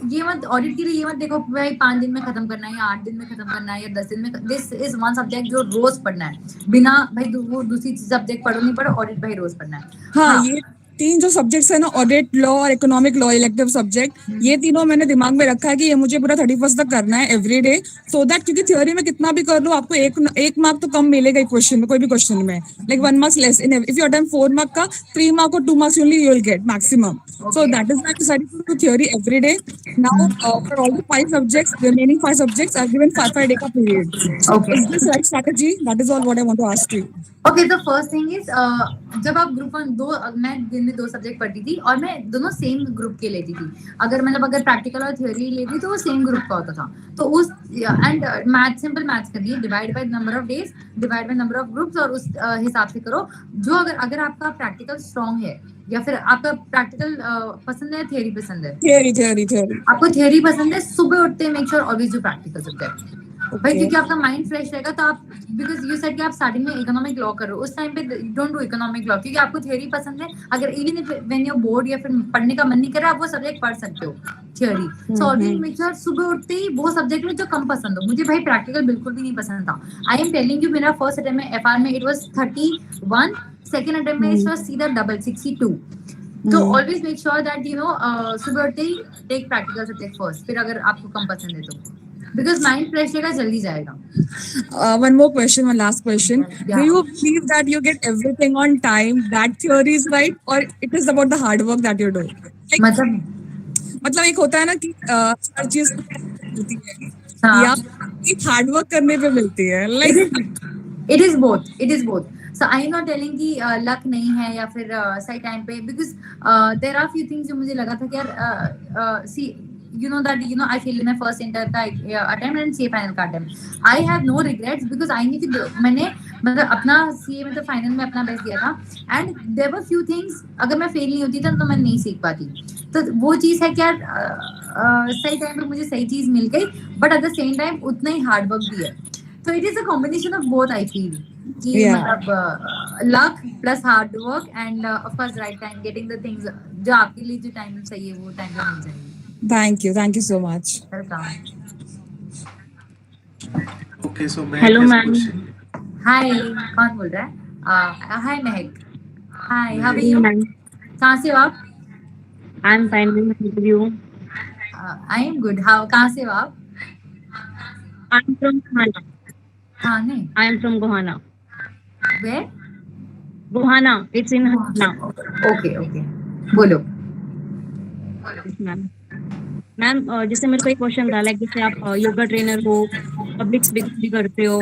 Speaker 3: ये मत ऑडिट के लिए ये मत देखो भाई 5 दिन में खत्म करना है या 8 दिन में खत्म करना है या 10 दिन में. दिस इज वन सब्जेक्ट जो रोज पढ़ना है, बिना भाई वो दूसरी सब्जेक्ट पढ़ो नहीं पढ़ो, ऑडिट भाई रोज पढ़ना है.
Speaker 6: हाँ, ये 3 जो सब्जेक्ट्स है ना, ऑडिट, लॉ और इकोनॉमिक लॉ इलेक्टिव सब्जेक्ट, ये तीनों मैंने दिमाग में रखा है कि ये मुझे पूरा 31st तक करना है एवरी डे, सो दैट क्योंकि थ्योरी में कितना भी कर लो आपको एक मार्क तो कम मिलेगा एक क्वेश्चन में, कोई भी क्वेश्चन में, like 1 mark less. In if you attempt 4 mark का 3 mark और 2 marks only you will get maximum. So that is why I decided to do theory every day. Now for all the 5 subjects, remaining 5 subjects, I've given 5 day का period.
Speaker 3: Okay.
Speaker 6: Is this right strategy? That is all what I want to ask you.
Speaker 3: Okay, तो फर्स्ट थिंग इज, जब आप ग्रुप 1 मैं दिन में 2 सब्जेक्ट पढ़ती थी और मैं दोनों सेम ग्रुप के लेती थी. अगर प्रैक्टिकल और थ्योरी लेती तो वो सेम ग्रुप का होता था. तो उस एंड मैथ, सिंपल मैथ्स करिए, divide by number of days, divide by number of groups, और उस हिसाब से करो. जो अगर आपका प्रैक्टिकल स्ट्रांग है या फिर आपका प्रैक्टिकल पसंद है, थ्योरी पसंद है,
Speaker 6: Theory.
Speaker 3: आपको थ्योरी पसंद है, सुबह उठते make sure always do practical subject. भाई क्योंकि आपका माइंड फ्रेश रहेगा. तो आप, बिकॉज यू सेड कि आप स्टार्टिंग में इकोनॉमिक लॉ करो, उस टाइम पे डोंट डू इकोनॉमिक लॉ, क्योंकि आपको थ्योरी पसंद है. अगर even if when you board या फिर पढ़ने का मन नहीं कर रहा, आप वो सब्जेक्ट पढ़ सकते हो theory. So always make sure सुबह उठते ही वो सब्जेक्ट में जो कम पसंद हो. मुझे भाई प्रैक्टिकल बिल्कुल भी नहीं पसंद था. आई एम टेलिंग यू, मेरा फर्स्ट अटेम्प्ट में FR में इट वाज 31, सेकंड अटेम्प्ट में इट वाज सीधा डबल 62. तो always make sure that you no सुबह उठते ही टेक प्रैक्टिकल सब्जेक्ट फर्स्ट, फिर अगर आपको कम पसंद है तो, because mind fresh रहेगा, जल्दी जाएगा.
Speaker 6: One more question, one last question.
Speaker 3: Yeah.
Speaker 6: Do you believe that you get everything on time, that theory is right, or it is about the hard work that you're doing? Like, मतलब एक होता है ना कि हर चीज मिलती है, या एक हार्ड वर्क करने पे मिलती है. Like
Speaker 3: it is both. So I am not telling कि luck नहीं है या फिर सही टाइम पे, because there are few things जो मुझे लगा था कि यार see, you know that I failed my first inter का attempt and CA final का attempt. I have no regrets because I knew कि मैंने मतलब अपना CA में तो फाइनल में अपना बेस्ट दिया था, and there were few things अगर मैं फेल नहीं होती तो मैं नहीं सीख पाती. तो वो चीज है कि यार सही टाइम पे मुझे सही चीज मिल गई, but at the same time उतना ही हार्ड वर्क भी है. तो it is a combination of both I feel. कि
Speaker 6: Yeah.
Speaker 3: मतलब luck plus hard work end of course right time, getting the things जो आपके लिए जो टाइम चाहिए वो टाइम पे मिल जाएगी।
Speaker 6: Thank you so much.
Speaker 3: Welcome.
Speaker 2: Okay, so
Speaker 7: Hello,
Speaker 2: Mehak has a
Speaker 7: ma'am.
Speaker 2: question.
Speaker 3: Hi, कौन बोल रहा है? Hi Mehak. Hi, how are
Speaker 7: Hello,
Speaker 3: you?
Speaker 7: ma'am.
Speaker 3: कहाँ से हो आप?
Speaker 7: I'm fine. Thank you.
Speaker 3: I am good. How, कहाँ से हो आप?
Speaker 7: I'm from Gohana.
Speaker 3: थाने?
Speaker 7: I am from Gohana.
Speaker 3: Where?
Speaker 7: Gohana. It's in Haryana.
Speaker 3: Okay okay, बोलो।
Speaker 7: Yes, ma'am. मैम जैसे मेरे को एक क्वेश्चन था, लाइक जैसे आप योगा ट्रेनर हो, पब्लिक स्पीकिंग भी करते हो,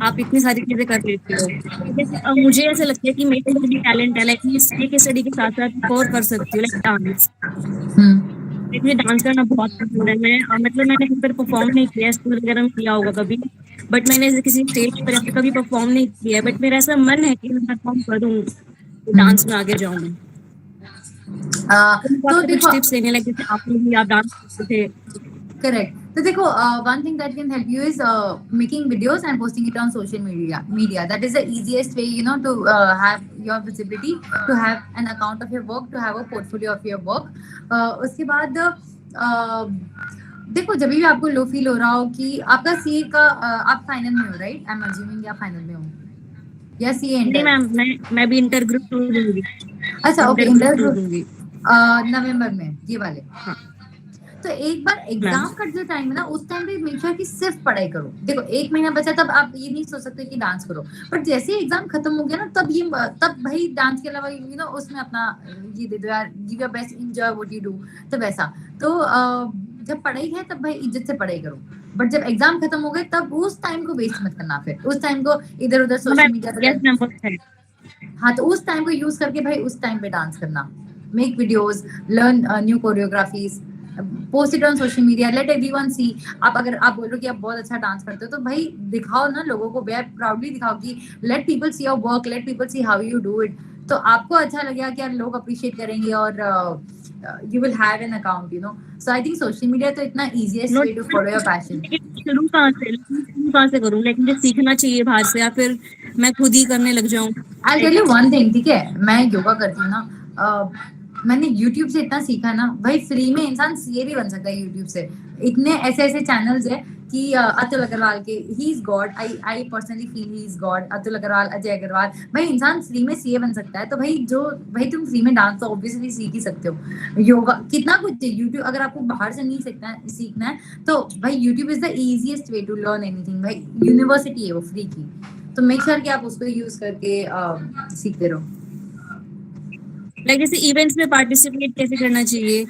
Speaker 7: आप इतनी सारी चीजें कर लेते हो, तो जैसे मुझे ऐसा लगता है कि मेरे में भी टैलेंट है, लाइक मैं स्टडी के साथ साथ और कर सकती हूँ, लाइक डांस। मुझे डांस करना बहुत पसंद है। मैं मतलब मैंने कहीं पर परफॉर्म नहीं किया, स्कूल वगैरह में किया होगा कभी, बट मैंने ऐसे किसी स्टेज पर ऐसे कभी परफॉर्म नहीं किया, बट मेरा ऐसा मन है कि मैं परफॉर्म करूँ, डांस में आगे जाऊँ मैं।
Speaker 3: तो
Speaker 7: कुछ
Speaker 3: देखो,
Speaker 7: टिप्स लेने, लाइक जैसे आप डांस करते थे।
Speaker 3: करेक्ट। तो देखो, one thing that can help you is making videos and posting it on social media. That is the easiest way, you know, to have your visibility, to have an account of your work, to have a portfolio of your work. उसके बाद देखो, जब भी आपको लो फील हो रहा हो कि आपका सीए का आप फाइनल में हो, राइट? आई एम अज्यूमिंग आप फाइनल में हो या सीए
Speaker 7: नहीं
Speaker 3: इंटर?
Speaker 7: मैम, मैं भी इंटर ग्रुप 2 दूंगी।
Speaker 3: अच्छा, ओके,
Speaker 7: इंटर
Speaker 3: इंटर
Speaker 7: ग्रुप 2 दूंगी।
Speaker 3: नवंबर में ये वाले।
Speaker 7: हाँ।
Speaker 3: तो एक बार एग्जाम का जो टाइम है ना, उस टाइम पे मेक श्योर कि सिर्फ पढ़ाई करो। देखो, 1 महीना बचा, तब आप ये नहीं सोच सकते कि डांस करो, बट जैसे ही एग्जाम खत्म हो गया ना, तब भाई डांस के अलावा यू नो उसमें अपना ये दे दो यार, give your best, enjoy what you do. तो वैसा तो जब पढ़ाई है तब भाई इज्जत से पढ़ाई करो, बट जब एग्जाम खत्म हो गए तब उस टाइम को वेस्ट मत करना, फिर उस टाइम को इधर उधर सोशल मीडिया पे, हाँ, तो उस टाइम को यूज करके भाई उस टाइम पे डांस करना, make videos, learn new choreographies, post it on social media, let everyone see. आप अगर आप बोल रहे हो कि आप बहुत अच्छा डांस करते हो, तो भाई दिखाओ ना लोगों को, प्राउडली दिखाओ कि let people see your work, let people see how you do it. तो आपको अच्छा लगेगा कि यार लोग अप्रिशिएट करेंगे और you will have an account, you know. So I think social media तो इतना easiest way to follow your passion.
Speaker 7: शुरू कहाँ से करूँ, लाइक मुझे सीखना चाहिए बाहर से, या फिर मैं खुद ही करने लग जाऊँ?
Speaker 3: I'll tell you one thing, ठीक है? मैं योगा करती हूँ ना, मैंने YouTube से इतना सीखा ना भाई, फ्री में इंसान सीए भी बन सकता है YouTube से। इतने ऐसे चैनल्स है कि अतुल अग्रवाल के, he is God, I personally feel he is God. Atul Agarwal, Ajay Agarwal, भाई इंसान फ्री में सीए बन सकता है। तो भाई तुम फ्री में डांस तो ऑब्वियसली सीख ही सकते हो। योगा कितना कुछ है यूट्यूब, अगर आपको बाहर से नहीं सीखना है तो भाई YouTube is the easiest way to learn anything. भाई यूनिवर्सिटी है वो फ्री की, तो मेक श्योर कि आप उसको यूज करके सीखते रहो।
Speaker 7: लाइक जैसे इवेंट्स में पार्टिसिपेट कैसे करना चाहिए?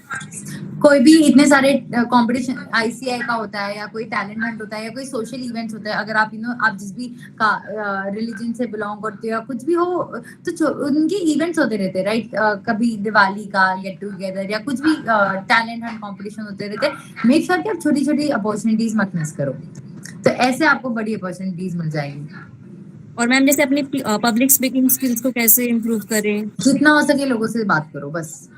Speaker 3: कोई भी इतने सारे कंपटीशन आईसीआई का होता है, या कोई टैलेंट हंट होता है, या कोई सोशल इवेंट्स होता है। अगर आप आप जिस भी का रिलीजन से बिलोंग करते हो या कुछ भी हो, तो उनके इवेंट्स होते रहते हैं, राइट? कभी दिवाली का गेट टुगेदर या कुछ भी टैलेंट हंट कंपटीशन होते रहते हैं। मेक श्योर कि आप छोटी छोटी अपॉर्चुनिटीज मत मिस करो, तो ऐसे आपको बड़ी अपॉर्चुनिटीज मिल जाएगी।
Speaker 7: और मैम जैसे अपनी पब्लिक स्पीकिंग स्किल्स को कैसे इम्प्रूव करें?
Speaker 3: जितना हो सके लोगों से बात करो, बस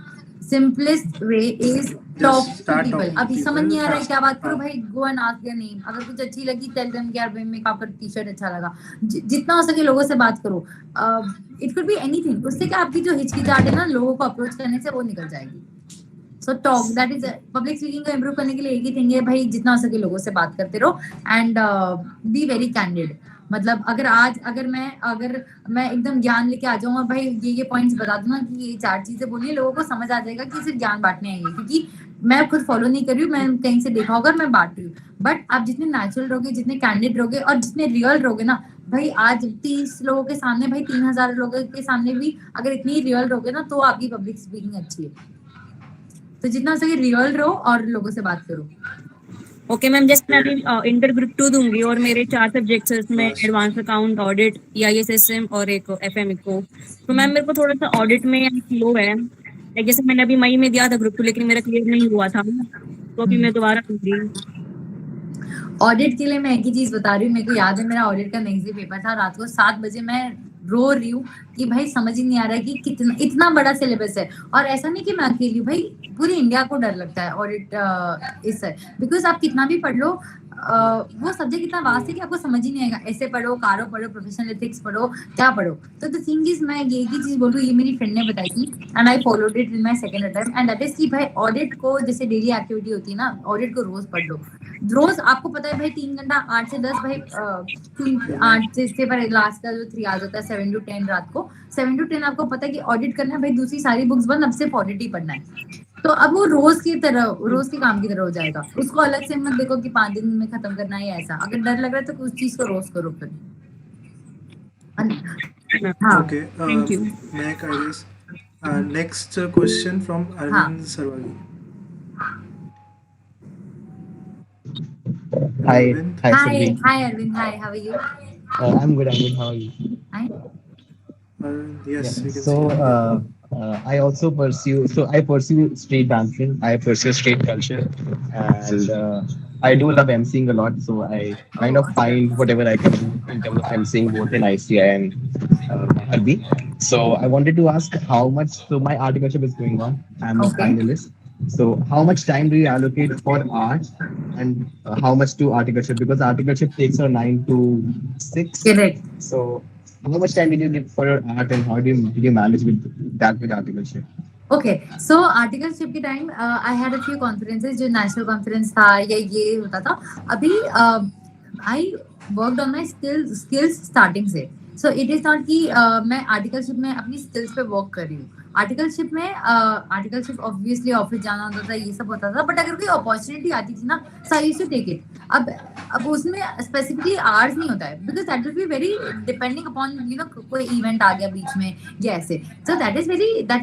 Speaker 3: simplest way is talk to people. अभी समझ नहीं आ रहा है क्या बात करो, भाई go and ask their name. अगर कुछ अच्छी लगी, टेल देम कि यार भाई मेरे को आपका टी-शर्ट अच्छा लगा। जितना हो सके लोगों से बात करो। It could be anything. उससे क्या आपकी जो हिचकिचाहट है ना लोगों को अप्रोच करने से, वो निकल जाएगी। So talk, that is public speaking को इम्प्रूव करने के लिए एक ही थिंग है भाई, जितना हो सके लोगों से बात करते रहो एंड बी वेरी कैंडिड। मतलब अगर मैं एकदम ज्ञान लेके आ जाऊँ और भाई ये पॉइंट्स बता दूं ना कि ये 4 चीजें बोलिए, लोगों को समझ आ जाएगा कि सिर्फ ज्ञान बांटने आई है, क्योंकि मैं खुद फॉलो नहीं कर रही हूँ, मैं कहीं से देखा होगा, मैं बांट रही हूँ। बट आप जितने नेचुरल रहोगे, जितने कैंडिड रहोगे और जितने रियल रहोगे ना भाई, आज 30 लोगों के सामने, भाई 3000 लोगों के सामने भी अगर इतनी रियल रहोगे ना, तो आपकी पब्लिक स्पीकिंग अच्छी है। तो जितना हो सके रियल रहो और लोगों से बात करो।
Speaker 7: ओके मैम, जैसे मैं अभी इंटर ग्रुप 2 दूंगी और मेरे 4 सब्जेक्ट्स हैं, उसमें एडवांस अकाउंट, ऑडिट, ईआईएसएसएम और एक एफएम इको। तो मैम मेरे को थोड़ा सा ऑडिट में लो है, लाइक जैसे मैंने अभी मई में दिया था ग्रुप 2, लेकिन मेरा क्लियर नहीं हुआ था, तो अभी मैं दोबारा दूंगी।
Speaker 3: ऑडिट के लिए मैं एक ही चीज बता रही हूँ, मेरे को याद है मेरा ऑडिट का नेक्स्ट डे पेपर था, रात को 7 बजे मैं रो रही हूँ कि भाई समझ ही नहीं आ रहा है कि इतना बड़ा सिलेबस है। और ऐसा नहीं कि मैं अकेली हूँ, भाई पूरी इंडिया को डर लगता है ऑडिट इससे, बिकॉज आप कितना भी पढ़ लो, वो सब्जेक्ट इतना वास्ट है कि आपको समझ ही नहीं आएगा, ऐसे पढ़ो, कारो पढ़ो, प्रोफेशनल एथिक्स पढ़ो, क्या पढ़ो। तो द थिंग इज, मैं ये की चीज बोलूँ, ये मेरी फ्रेंड ने बताई थी and I followed it in my second attempt, and that is कि भाई ऑडिट को जैसे डेली एक्टिविटी होती है ना, ऑडिट को रोज पढ़ लो। रोज आपको पता है भाई 3 घंटा 8 से 10 भाई 8 से पर लास्ट का जो 3 आवर्स होता है 7 to 10 रात को 7 to 10 आपको पता है कि ऑडिट करना है भाई, दूसरी सारी बुक्स बंद, अब सिर्फ ऑडिट ही पढ़ना है। तो अब वो रोज की तरह, रोज के काम की तरह हो जाएगा। उसको अलग से मत देखो कि 5 दिन में खत्म करना है या ऐसा। अगर डर लग रहा है तो उस चीज को रोज करो फिर। हाँ
Speaker 2: Okay.
Speaker 7: Thank you.
Speaker 2: Mac, I guess. Next question from Arvind Sarwagi.
Speaker 8: Hi,
Speaker 2: Arvind.
Speaker 8: hi,
Speaker 3: hi
Speaker 8: Surbhi.
Speaker 3: hi Arvind, hi, how are you?
Speaker 8: I'm good. I'm good. How are you?
Speaker 3: Hi.
Speaker 2: Yes, we can
Speaker 8: So,
Speaker 2: see.
Speaker 8: I also pursue. So, I pursue street dancing. I pursue street culture, and I do love emceeing a lot. So, I kind of find whatever I can do in terms of emceeing both in ICI and Harbi. So, I wanted to ask how much. So, my articleship is going on. I'm a
Speaker 3: Okay.
Speaker 8: finalist. So, how much time do you allocate for art, and how much to articleship? Because articleship takes a 9 to 6.
Speaker 3: Correct.
Speaker 8: So, how much time did you give for your art, and how did you manage with that with articleship?
Speaker 3: Okay, so articleship के time I had a few conferences, जो नेशनल कॉन्फ्रेंस था या ये होता था। अभी I worked on my skills starting से। सो इट इज नॉट कि मैं आर्टिकलशिप में अपनी स्किल्स पे वर्क कर रही हूँ। आर्टिकलशिप में आर्टिकलशिप ऑब्वियसली ऑफिस जाना होता था, ये सब होता था, बट अगर कोई अपॉर्चुनिटी आती थी ना, so I used to take it. अब उसमें स्पेसिफिकली आवर्स नहीं होता है, because that will be very depending upon you know, कोई इवेंट आ गया बीच में या ऐसे। So that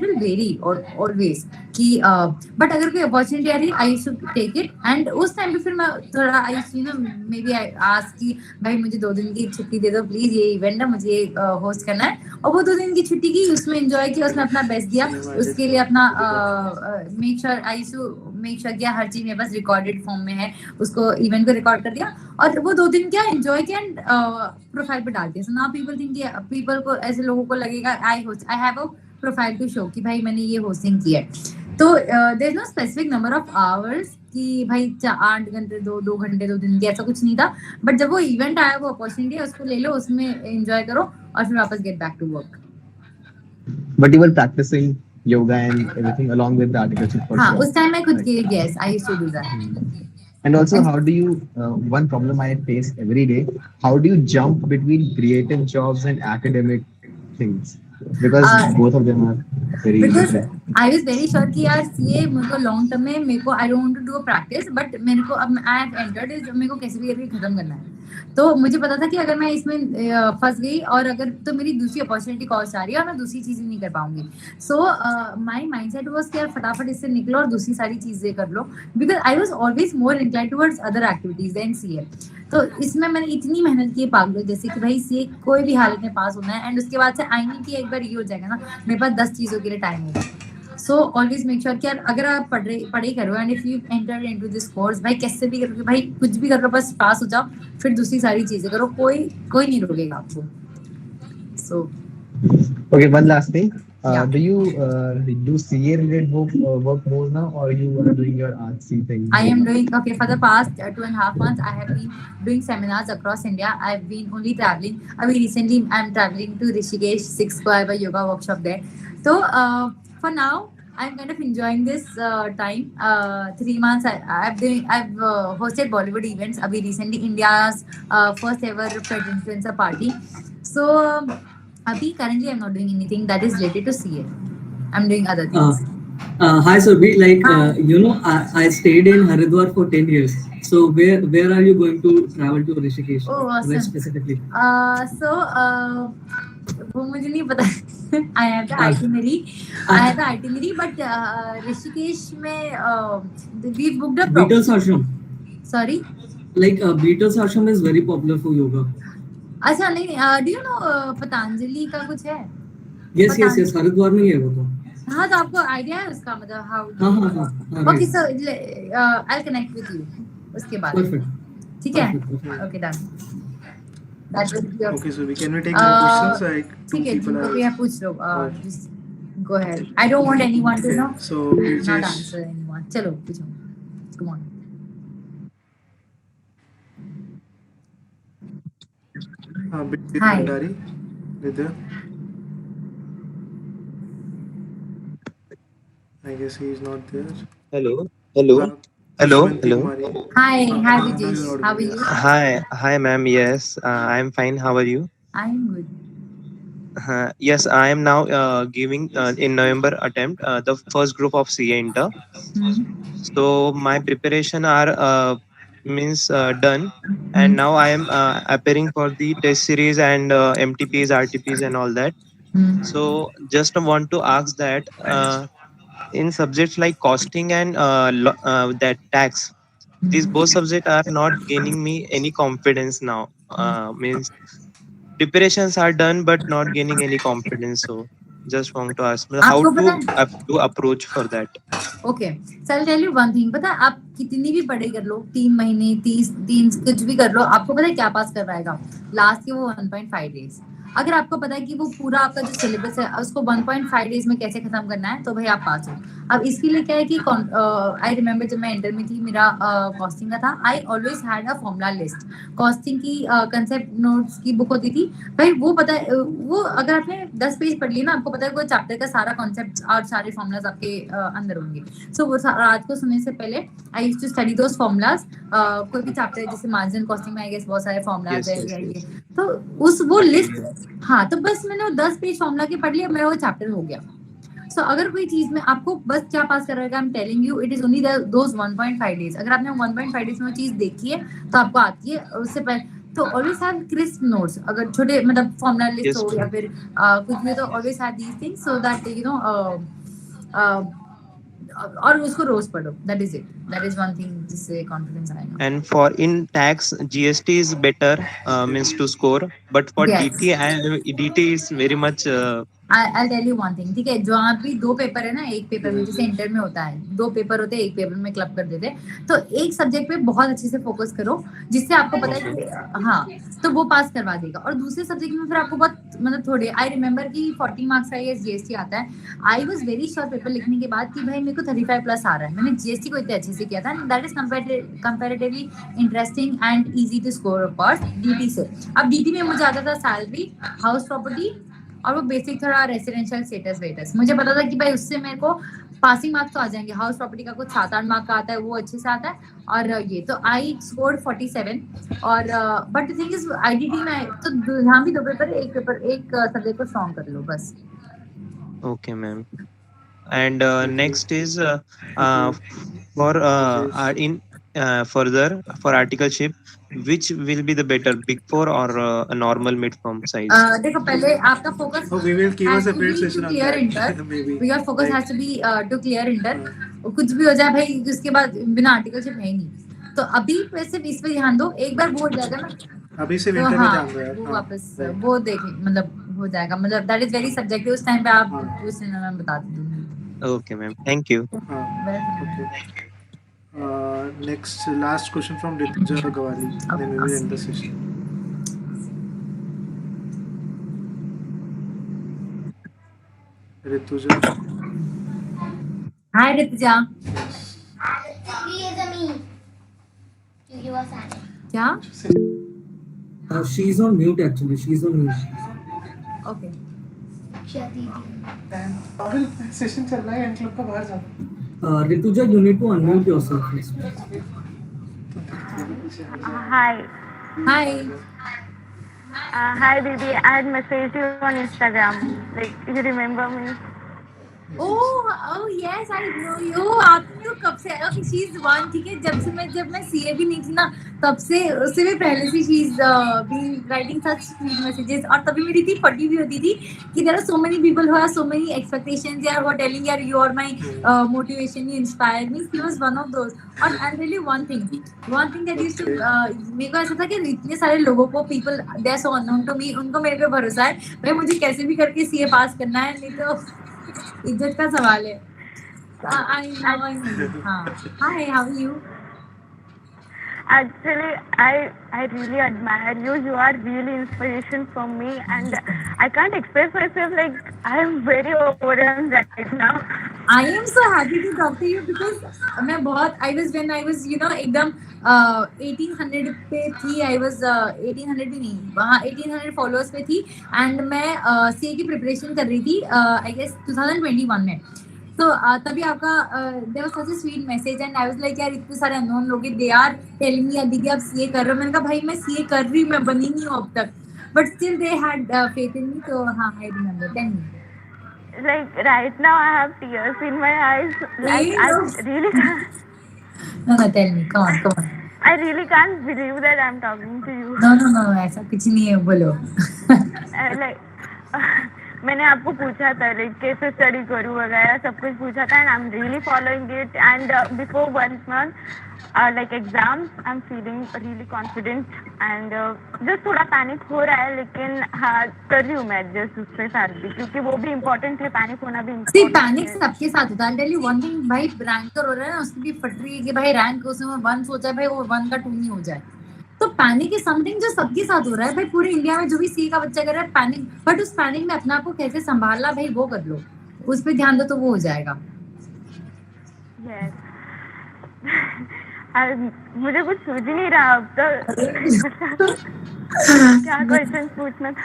Speaker 3: will very always कि बट अगर कोई अपॉर्चुनिटी आ रही, I used to take it. And उस टाइम पे फिर मैं थोड़ा I you know maybe I ask कि भाई मुझे 2 दिन की छुट्टी दे दो प्लीज, ये इवेंट है, मुझे होस्ट करना है। और वो 2 दिन की छुट्टी की, उसमें एंजॉय किया, उसमें अपना बेस्ट दिया, उसके लिए अपना make sure I make sure किया हर चीज मेरे पास रिकॉर्डेड फॉर्म में है, उसको इवेंट को रिकॉर्ड कर दिया और वो 2 दिन क्या एंजॉय किया एंड प्रोफाइल पे डाल दिया। So now people think, people को, ऐसे लोगों को लगेगा I have a profile to show कि भाई मैंने ये होस्टिंग की है। तो there is no specific number of hours कि भाई 8 घंटे 2 घंटे 2 दिन की, ऐसा कुछ नहीं था। बट जब वो इवेंट आया, वो अपॉर्चुनिटी है, उसको ले लो, उसमें एंजॉय करो और फिर वापस get back to work.
Speaker 8: But you were practicing yoga and everything along with the articleship for
Speaker 3: हाँ,
Speaker 8: sure.
Speaker 3: उस टाइम मैं खुद के, yes, I used to do that.
Speaker 8: And also, how do you? One problem I face every day. How do you jump between creative jobs and academic things? Because both of them are very
Speaker 3: Because
Speaker 8: different.
Speaker 3: I was very sure कि यार ये मेरे को लॉन्ग टर्म में, मेरे को I don't want to do a practice, but मेरे को अब I have entered is, मेरे को कैसे भी करके खत्म करना है। तो मुझे पता था कि अगर मैं इसमें फंस गई और अगर तो मेरी दूसरी अपॉर्चुनिटी कॉस्ट आ रही है और मैं दूसरी चीजें नहीं कर पाऊंगी। सो माय माइंडसेट वाज कि यार फटाफट इससे निकलो और दूसरी सारी चीजें कर लो, because I was always more inclined towards other activities than CA. तो इसमें मैंने इतनी मेहनत की है पागल जैसे कि भाई सीए कोई भी हालत में पास होना है, एंड उसके बाद से आई नहीं कि एक बार ये हो जाएगा ना, मेरे पास 10 चीजों के लिए टाइम होगा। सो ऑलवेज मेक श्योर कि यार अगर आप पढ़ाई करो and if you enter into this course, भाई कैसे भी करोगे, भाई कुछ भी कर लो, बस पास हो जाओ, फिर दूसरी सारी चीजें करो, कोई नहीं रोकेगा आपको। सो
Speaker 8: Okay, one last thing.
Speaker 3: Yeah.
Speaker 8: Do you do CA related work more now, or you are doing your artsy thing?
Speaker 3: I am doing, okay, for the past 2.5 months I have been doing seminars across India. I've been only traveling. Recently I'm traveling to Rishikesh 6 को I have a yoga workshop there. So for now I'm kind of enjoying this time. 3 months I've hosted Bollywood events. Abhi recently India's first ever Fred influencer party. So Abhi currently I'm not doing anything that is related to CA. I'm doing other things.
Speaker 4: Hi Surbhi, I stayed in Haridwar for 10 years. So where are you going to travel to Rishikesh?
Speaker 3: Oh, awesome.
Speaker 4: Where specifically?
Speaker 3: वो मुझे नहीं पता। I have the itinerary, but Rishikesh में we've booked a
Speaker 4: Beatles Ashram.
Speaker 3: Sorry?
Speaker 4: Beatles Ashram is very popular for yoga.
Speaker 3: अच्छा नहीं, do you know पतंजलि का कुछ है?
Speaker 4: Yes, हरिद्वार में ही है वो तो।
Speaker 3: हाँ, तो आपको आइडिया है उसका, मतलब how?
Speaker 4: हाँ।
Speaker 3: Okay, so I'll connect with you उसके बाद।
Speaker 4: Perfect.
Speaker 3: ठीक है? Okay, done. That will be
Speaker 2: Okay, so can we take more questions? Like two
Speaker 3: ठीक है,
Speaker 2: people
Speaker 3: जिनको
Speaker 2: are.
Speaker 3: भी आप पूछ लो, just go ahead. I don't want anyone to
Speaker 2: Okay,
Speaker 3: know.
Speaker 2: so
Speaker 3: Not
Speaker 2: Birjesh.
Speaker 3: answer anyone. चलो पूछो. Come on.
Speaker 2: Bidit
Speaker 3: Hi.
Speaker 2: Bhandari. Vidya. I guess he is not there.
Speaker 9: Hello. Hello.
Speaker 2: Uh,
Speaker 9: Hello.
Speaker 2: Pushpanti
Speaker 9: Hello.
Speaker 2: Kumari.
Speaker 3: Hi, hi
Speaker 2: Now
Speaker 3: Vijesh.
Speaker 2: you're
Speaker 3: How
Speaker 2: audible.
Speaker 3: are you?
Speaker 9: Hi. Hi, ma'am. Yes, I'm fine. How are you?
Speaker 3: I'm good.
Speaker 9: Yes, I am now giving in November attempt the first group of CA Inter. So my preparation are means done, and now I am appearing for the test series and MTPs, RTPs, and all that. So just want to ask that in subjects like costing and that tax, these both subjects are not gaining me any confidence now. Means preparations are done but not gaining any confidence. So just want to ask me how
Speaker 3: आपको
Speaker 9: to
Speaker 3: पता है
Speaker 9: do approach for that.
Speaker 3: Okay sir tell you one thing पता है आप कितनी भी पढ़ाई कर लो 3 महीने 30 दिन कुछ भी कर लो आपको पता है क्या पास करवाएगा लास्ट के वो 1.5 डेज अगर आपको पता है कि वो पूरा आपका जो सिलेबस है उसको 1.5 डेज में कैसे खत्म करना है तो भाई आप पास हो अब इसके लिए क्या है कि आई रिमेम्बर जब मैं इंटर में थी मेरा कॉस्टिंग का था I always had a formula list costing की कंसेप्ट नोट्स की बुक होती थी भाई वो पता है वो अगर आपने 10 पेज पढ़ लिए ना आपको पता है वो चैप्टर का सारा कॉन्सेप्ट और सारे फॉर्मूलाज आपके अंदर होंगे सो वो रात को सोने से पहले I used to study those formulas कोई भी चैप्टर जैसे मार्जिनल कॉस्टिंग में आई गेस बहुत सारे फॉर्मूलाज
Speaker 9: Yes,
Speaker 3: है
Speaker 9: yes,
Speaker 3: या
Speaker 9: yes.
Speaker 3: ये तो उस वो लिस्ट हाँ तो बस मैंने वो 10 पेज फॉर्मूला के पढ़ लिया मेरा वो चैप्टर हो गया सो अगर कोई चीज में आपको बस क्या पास करेगा आई am telling you it is only those 1.5 days अगर आपने 1.5 डेज में वो चीज देखी है तो आपको आती है उससे पहले तो ऑलवेज हैव क्रिस्प नोट्स अगर छोटे मतलब फॉर्मूला लिस्ट
Speaker 9: Yes,
Speaker 3: हो या फिर कुछ भी तो always have these things so that you know और उसको रोज पढ़ो that is it that is one thing जिससे कॉन्फिडेंस आएगा
Speaker 9: and for in tax GST is better means to score, but for
Speaker 3: Yes.
Speaker 9: DT and DT is very much
Speaker 3: I'll tell you one thing ठीक है जो आप भी 2 पेपर है ना एक पेपर में जैसे इंटर में होता है 2 पेपर होते हैं एक पेपर में क्लब कर देते हैं तो एक सब्जेक्ट पे बहुत अच्छे से फोकस करो जिससे आपको पता है कि हाँ तो वो पास करवा देगा और दूसरे सब्जेक्ट में फिर आपको बहुत मतलब थोड़े आई रिमेम्बर कि 40 मार्क्स का ये जीएसटी आता है I was very sure paper लिखने के बाद कि भाई मेरे को 35 प्लस आ रहा है मैंने जीएसटी को इतने अच्छे से किया था that is comparatively interesting and easy to score of course DT से अब डीटी में मुझे आता था सैलरी हाउस प्रॉपर्टी और वो बेसिक थोड़ा रेसिडेंशियल स्टेटस वेटस मुझे पता था कि भाई उससे मेरे को पासिंग मार्क्स तो आ जाएंगे हाउस प्रॉपर्टी का कुछ 7-8 मार्क का आता है वो अच्छे से आता है और ये तो आई स्कोर्ड 47 और बट थिंग इज आईडीटी में तो यहाँ भी 2 पेपर एक सब्जेक्ट को स्ट्रॉन्ग कर लो बस
Speaker 9: okay, ma'am. And next is for in further for articleship, which will be the better, Big Four or a normal mid-firm size?
Speaker 3: देखो पहले आपका focus
Speaker 2: Oh, we will give a
Speaker 3: has to
Speaker 2: separate
Speaker 3: be
Speaker 2: session
Speaker 3: to
Speaker 2: on
Speaker 3: clear
Speaker 2: that.
Speaker 3: inter
Speaker 2: Maybe.
Speaker 3: your focus
Speaker 2: Like,
Speaker 3: has to be to clear inter कुछ भी हो जाए भाई उसके बाद बिना आर्टिकलशिप है ही नहीं तो अभी वैसे इस पे ध्यान दो एक बार वो हो जाएगा ना
Speaker 2: अभी से
Speaker 3: तो
Speaker 2: विंटर में
Speaker 3: हाँ
Speaker 2: ध्यान दो यार
Speaker 3: वो
Speaker 2: हाँ,
Speaker 3: वापस
Speaker 2: right.
Speaker 3: वो देख मतलब हो जाएगा मतलब दैट इज वेरी सब्जेक्टिव उस टाइम पे आप
Speaker 2: हाँ।
Speaker 3: उस दिन मैं बता दूंगी
Speaker 9: Okay, ma'am. Thank you.
Speaker 2: हाँ,
Speaker 3: Welcome.
Speaker 2: okay. Next last question from Rituja Gawali. Then we will end the session. Rituja.
Speaker 3: हाय ऋतुजा क्या
Speaker 4: She's on mute actually. She's on mute.
Speaker 3: Okay
Speaker 2: पागल सेशन चल रहा है एंड क्लब का बाहर जाओ
Speaker 4: Rituja, you need to unmute yourself. Please.
Speaker 10: Hi.
Speaker 3: Hi
Speaker 10: Hi, Didi. I had messaged you on Instagram. Like, you remember me?
Speaker 3: Oh yes I know you आपने तो कब से ओके शी इज वन ठीक है जब मैं सीए भी नहीं थी ना तब से उससे भी पहले से she is been writing such sweet messages और तभी मेरी इतनी फटी भी होती थी कि there are so many people who have so many expectations यार हु आर टेलिंग यार you are my motivation you inspire me she was one of those और I really one thing that used to मेरे को ऐसा था कि इतने सारे लोगों को people they are so unknown to me उनको मेरे पे भरोसा है भाई मुझे कैसे भी करके सीए पास करना है नहीं तो इज्जत का सवाल है आई हाँ hi how are you
Speaker 10: Actually, I really admire you. You are really inspiration for me, and I can't express myself. Like, I am very overwhelmed right now.
Speaker 3: I am so happy to talk to you because मैं बहुत I was एकदम 1800 पे थी. I was 1800 भी नहीं, वहाँ 1800 फॉलोअर्स पे थी एंड मैं CA की प्रिपरेशन कर रही थी I guess 2021 में. तो तभी आपका there was such a sweet message and I was like यार इतने सारे अननोन लोग हैं, दे आर टेलिंग मी दीदी आप CA कर रहे हो. मैंने कहा भाई मैं CA कर रही हूँ, मैं बनी नहीं हूँ अब तक, but still they had faith in me. तो हाँ I remember. Tell me.
Speaker 10: Like right now I have tears in my eyes. Like I really can't.
Speaker 3: No, tell me. Come on.
Speaker 10: I really can't believe that I'm talking to you.
Speaker 3: No, ऐसा कुछ नहीं है, बोलो.
Speaker 10: Like मैंने आपको पूछा था लाइक कैसे स्टडी करूँ वगैरह सब कुछ पूछा था and I am really following it and before 1 month like exams I'm feeling really confident and just थोड़ा पैनिक हो रहा है लेकिन हाँ कर रही हूँ मैं एडजस्ट उसके साथ भी क्योंकि वो भी इम्पोर्टेंट है, पैनिक होना भी इम्पोर्टेंट है.
Speaker 3: पैनिक सबके साथ होता है. टेल यू वन थिंग, भाई रैंकर हो रहा है ना उसकी भी फट रही है कि भाई रैंक उसमें 1 सोचा है भाई वो 1 का 2 नहीं हो जाए. तो पैनिक इज समथिंग जो सबके साथ हो रहा है भाई. पूरे इंडिया में जो भी CA का बच्चा कर रहा है पैनिक, बट उस पैनिक में अपने आप को कैसे संभालना भाई वो कर लो, उस पर ध्यान दो तो वो हो जाएगा.
Speaker 10: मुझे कुछ सूझ ही नहीं रहा अब तो क्या क्वेश्चन पूछना था.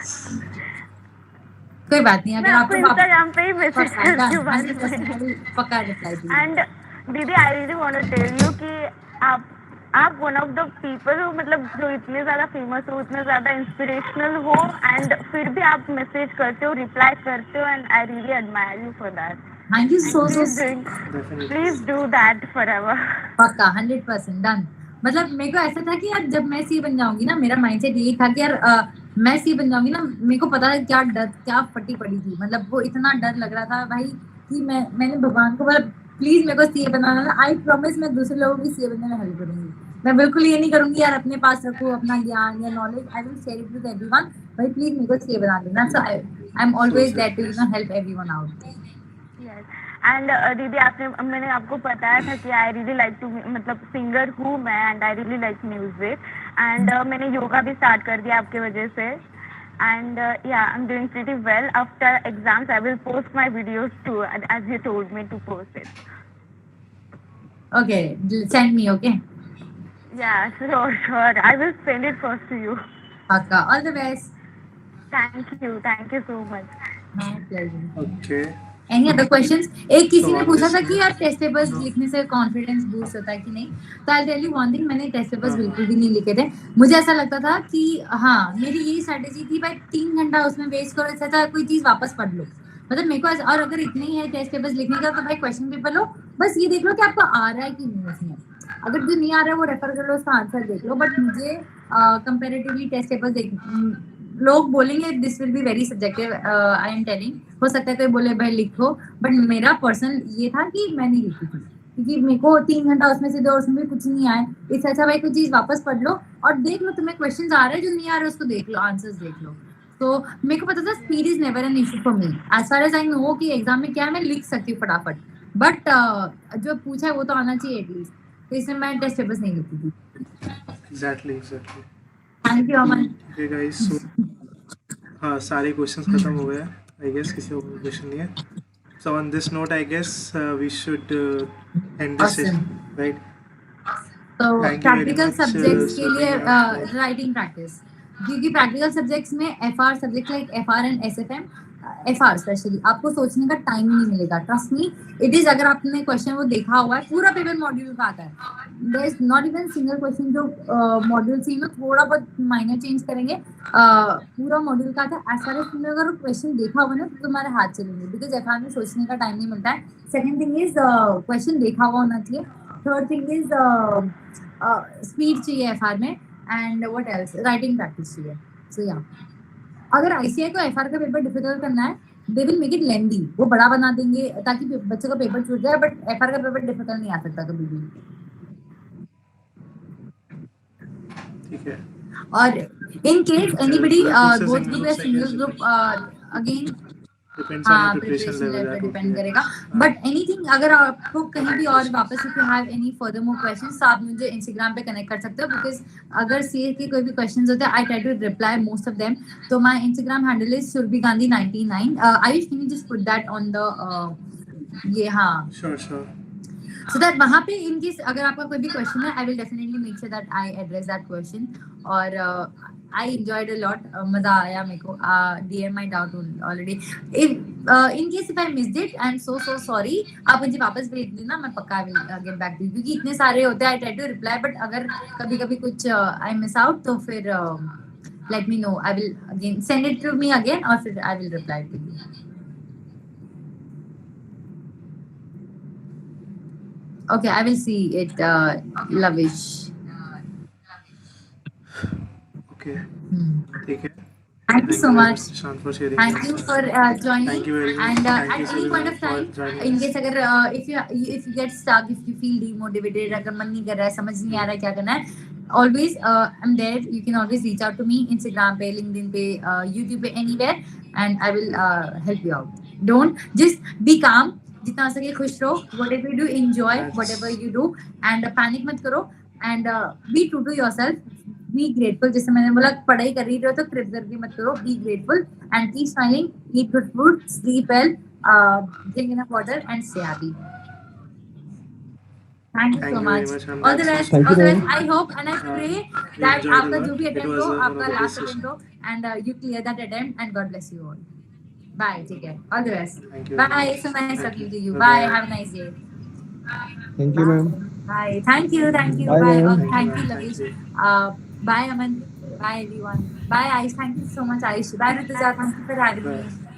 Speaker 3: कोई बात नहीं, अगर आपको
Speaker 10: इंस्टाग्राम पे ही मैसेज करती हूँ
Speaker 3: पक्का रिप्लाई दूंगी.
Speaker 10: एंड दीदी I really want to tell you कि आप वन ऑफ द पीपल हो मतलब जो इतने ज्यादा फेमस हो, इतने ज्यादा इंस्पिरेशनल हो एंड फिर भी आप मैसेज करते हो, रिप्लाई करते हो and I really admire you for that.
Speaker 3: Thank you so
Speaker 10: please do that forever.
Speaker 3: पक्का 100% डन. मतलब मेरे को ऐसा था कि यार जब मैं CA बन जाऊंगी ना, मेरा माइंडसेट यही था कि यार मैं CA बन जाऊंगी ना, मेरे को पता है क्या फटी पड़ी थी. मतलब वो इतना डर लग रहा था भाई कि मैंने भगवान को बोला प्लीज मेरे को CA बनाना. आई प्रॉमिस मैं दूसरे लोगों की CA बनने में हेल्प करूंगी. मैं बिल्कुल ये नहीं करूंगी यार अपने पास रखो अपना ज्ञान या knowledge. I will share it with everyone. भाई प्लीज मेरे को CA बना देना. So I am always there to help everyone out.
Speaker 10: And दीदी मैंने आपको बताया था कि आई रियली लाइक टू मतलब सिंगर हूँ मैं and I really like music and मैंने योगा भी स्टार्ट कर दिया आपके वजह से एंड या I am doing pretty well. After exams I will post my videos to as you told me to post it.
Speaker 3: Okay send me. Okay
Speaker 10: yeah sure I will send it first to you.
Speaker 3: पक्का. All the best.
Speaker 10: thank you so much.
Speaker 3: My pleasure.
Speaker 2: Okay.
Speaker 3: Any other questions? एक किसी ने पूछा था कि यार टेस्ट पेपर्स लिखने से कॉन्फिडेंस बूस्ट होता है कि नहीं. तो I tell you one thing, मैंने टेस्ट पेपर्स बिल्कुल भी नहीं लिखे थे. मुझे ऐसा लगता था कि हाँ मेरी यही स्ट्रेटेजी थी भाई 3 घंटा उसमें वेस्ट करो, ऐसा था कोई चीज वापस पढ़ लो. मतलब मेरे को और अगर इतने ही है टेस्ट पेपर्स लिखने का तो भाई क्वेश्चन पेपर लो, बस ये देख लो कि आपको आ रहा है कि नहीं उसमें. अगर जो नहीं आ रहा है वो रेफर कर लो, उसका आंसर देख लो. बट मुझे कंपैरेटिवली टेस्ट पेपर्स देख, लोग बोलेंगे this will be very subjective, I am telling. हो सकता है कोई बोले भाई लिखो, बट मेरा पर्सनल ये था कि मैं नहीं लिखी थी क्योंकि मेरे को 3 घंटा उसमें से दो, उसमें भी कुछ नहीं आए. इससे अच्छा भाई कोई चीज वापस पढ़ लो और देख लो तुम्हें क्वेश्चंस आ रहे हैं, जो नहीं आ रहे उसको देख लो, आंसर्स देख लो. तो मेरे को पता था speed is never an issue for me. As far as I know कि एग्जाम में क्या है मैं लिख सकती हूँ फटाफट, बट जो पूछा है वो तो आना चाहिए एटलीस्ट. तो इसमें मैं टेस्ट पेपर्स नहीं लिखती थी.
Speaker 2: Exactly.
Speaker 3: Thank you Aman.
Speaker 2: Okay guys, so हाँ सारे क्वेश्चंस खत्म हो गए. I guess किसी और क्वेश्चन नहीं है. So on this note, I guess we should end this session, right?
Speaker 3: तो
Speaker 2: Thank you very
Speaker 3: practical
Speaker 2: much,
Speaker 3: subjects के लिए
Speaker 2: Survi.
Speaker 3: राइटिंग प्रैक्टिस, क्योंकि प्रैक्टिकल सब्जेक्ट्स में FR subject like FR and SFM, FR specially आपको सोचने का टाइम नहीं मिलेगा. Trust me it is. अगर आपने क्वेश्चन वो देखा हुआ है, पूरा पेपर मॉड्यूल का आता है. There is not even single question जो मॉड्यूल से थोड़ा बहुत माइनर चेंज करेंगे, पूरा मॉड्यूल का आता है. एज फार एज तुमने अगर क्वेश्चन देखा हुआ ना तो तुम्हारे हाथ चलेंगे, बिकॉज FR में सोचने का टाइम नहीं मिलता है. सेकंड थिंग इज क्वेश्चन देखा हुआ होना चाहिए. थर्ड थिंग इज स्पीड चाहिए FR में. And what else, writing practice चाहिए. सो या अगर ICI को FR का पेपर डिफिकल्ट करना है, दे विल मेक इट लेंदी. वो बड़ा बना देंगे ताकि बच्चों का पेपर छूट जाए, बट FR का पेपर डिफिकल्ट नहीं आ सकता कभी भी.
Speaker 2: ठीक है.
Speaker 3: और in case anybody goes through a single group, again
Speaker 2: Depends on your preparation
Speaker 3: preparation
Speaker 2: level.
Speaker 3: Level पे डिपेंड करेगा. बट एनीथिंग अगर आपको कहीं भी और वापस if you have any further more questions आप मुझे इंस्टाग्राम पे कनेक्ट कर सकते हो, बिकॉज अगर CA के कोई भी क्वेश्चंस होते हैं I try to reply most of them. तो my Instagram handle is surbhi gandhi 99. I wish can you just put that on the ये हाँ
Speaker 2: Sure.
Speaker 3: so that वहाँ पे in case अगर आपका कोई भी question है I will definitely make sure that I address that question और I enjoyed a lot मजा आया मेरे को DM my doubt already in case if I missed it I'm so sorry आप मुझे वापस भेज देना मैं पक्का will get back to you क्योंकि इतने सारे होते हैं I try to reply but अगर कभी कुछ I miss out तो फिर let me know I will again send it to me again और फिर I will reply to you. Okay, I will see it, Lavish.
Speaker 2: Okay. ठीक है.
Speaker 3: Thank you so much.
Speaker 2: Shant, for sharing.
Speaker 3: Thank you for joining.
Speaker 2: Thank you very much.
Speaker 3: And
Speaker 2: Thank
Speaker 3: at
Speaker 2: you so
Speaker 3: any point
Speaker 2: much
Speaker 3: of time,
Speaker 2: for joining
Speaker 3: in
Speaker 2: us.
Speaker 3: case अगर if you get stuck, if you feel demotivated, अगर मन नहीं कर रहा है, समझ नहीं आ रहा है क्या करना है, always I'm there. You can always reach out to me Instagram पे, LinkedIn पे, YouTube पे, anywhere, and I will help you out. Don't just be calm. जितना हो सके खुश रहो. Whatever you do, enjoy whatever you do, and panic मत करो. And be true to yourself. Be grateful. जैसे मैंने बोला पढ़ाई कर रही हो तो कृतज्ञता मत करो. Be grateful and keep smiling. Eat good food. Sleep well. Drink enough water and stay happy. Thank you so much. All the best. All the best. I hope and I pray that आपका जो भी attempt हो, आपका last attempt हो, and you clear that attempt and God bless you all. Bye. Take care. All the best.
Speaker 2: Thank you.
Speaker 3: Bye. So nice talking to you.
Speaker 2: Bye.
Speaker 3: Bye. Have a nice day.
Speaker 8: Thank you, ma'am.
Speaker 3: Bye. Thank you. Thank you.
Speaker 8: Bye,
Speaker 3: Bye.
Speaker 8: ma'am.
Speaker 3: Thank you, Lavish. Bye, Aman. Bye, everyone. Bye, Aish. Thank you so much, Aish. Bye, Rituja. Thank you for having me.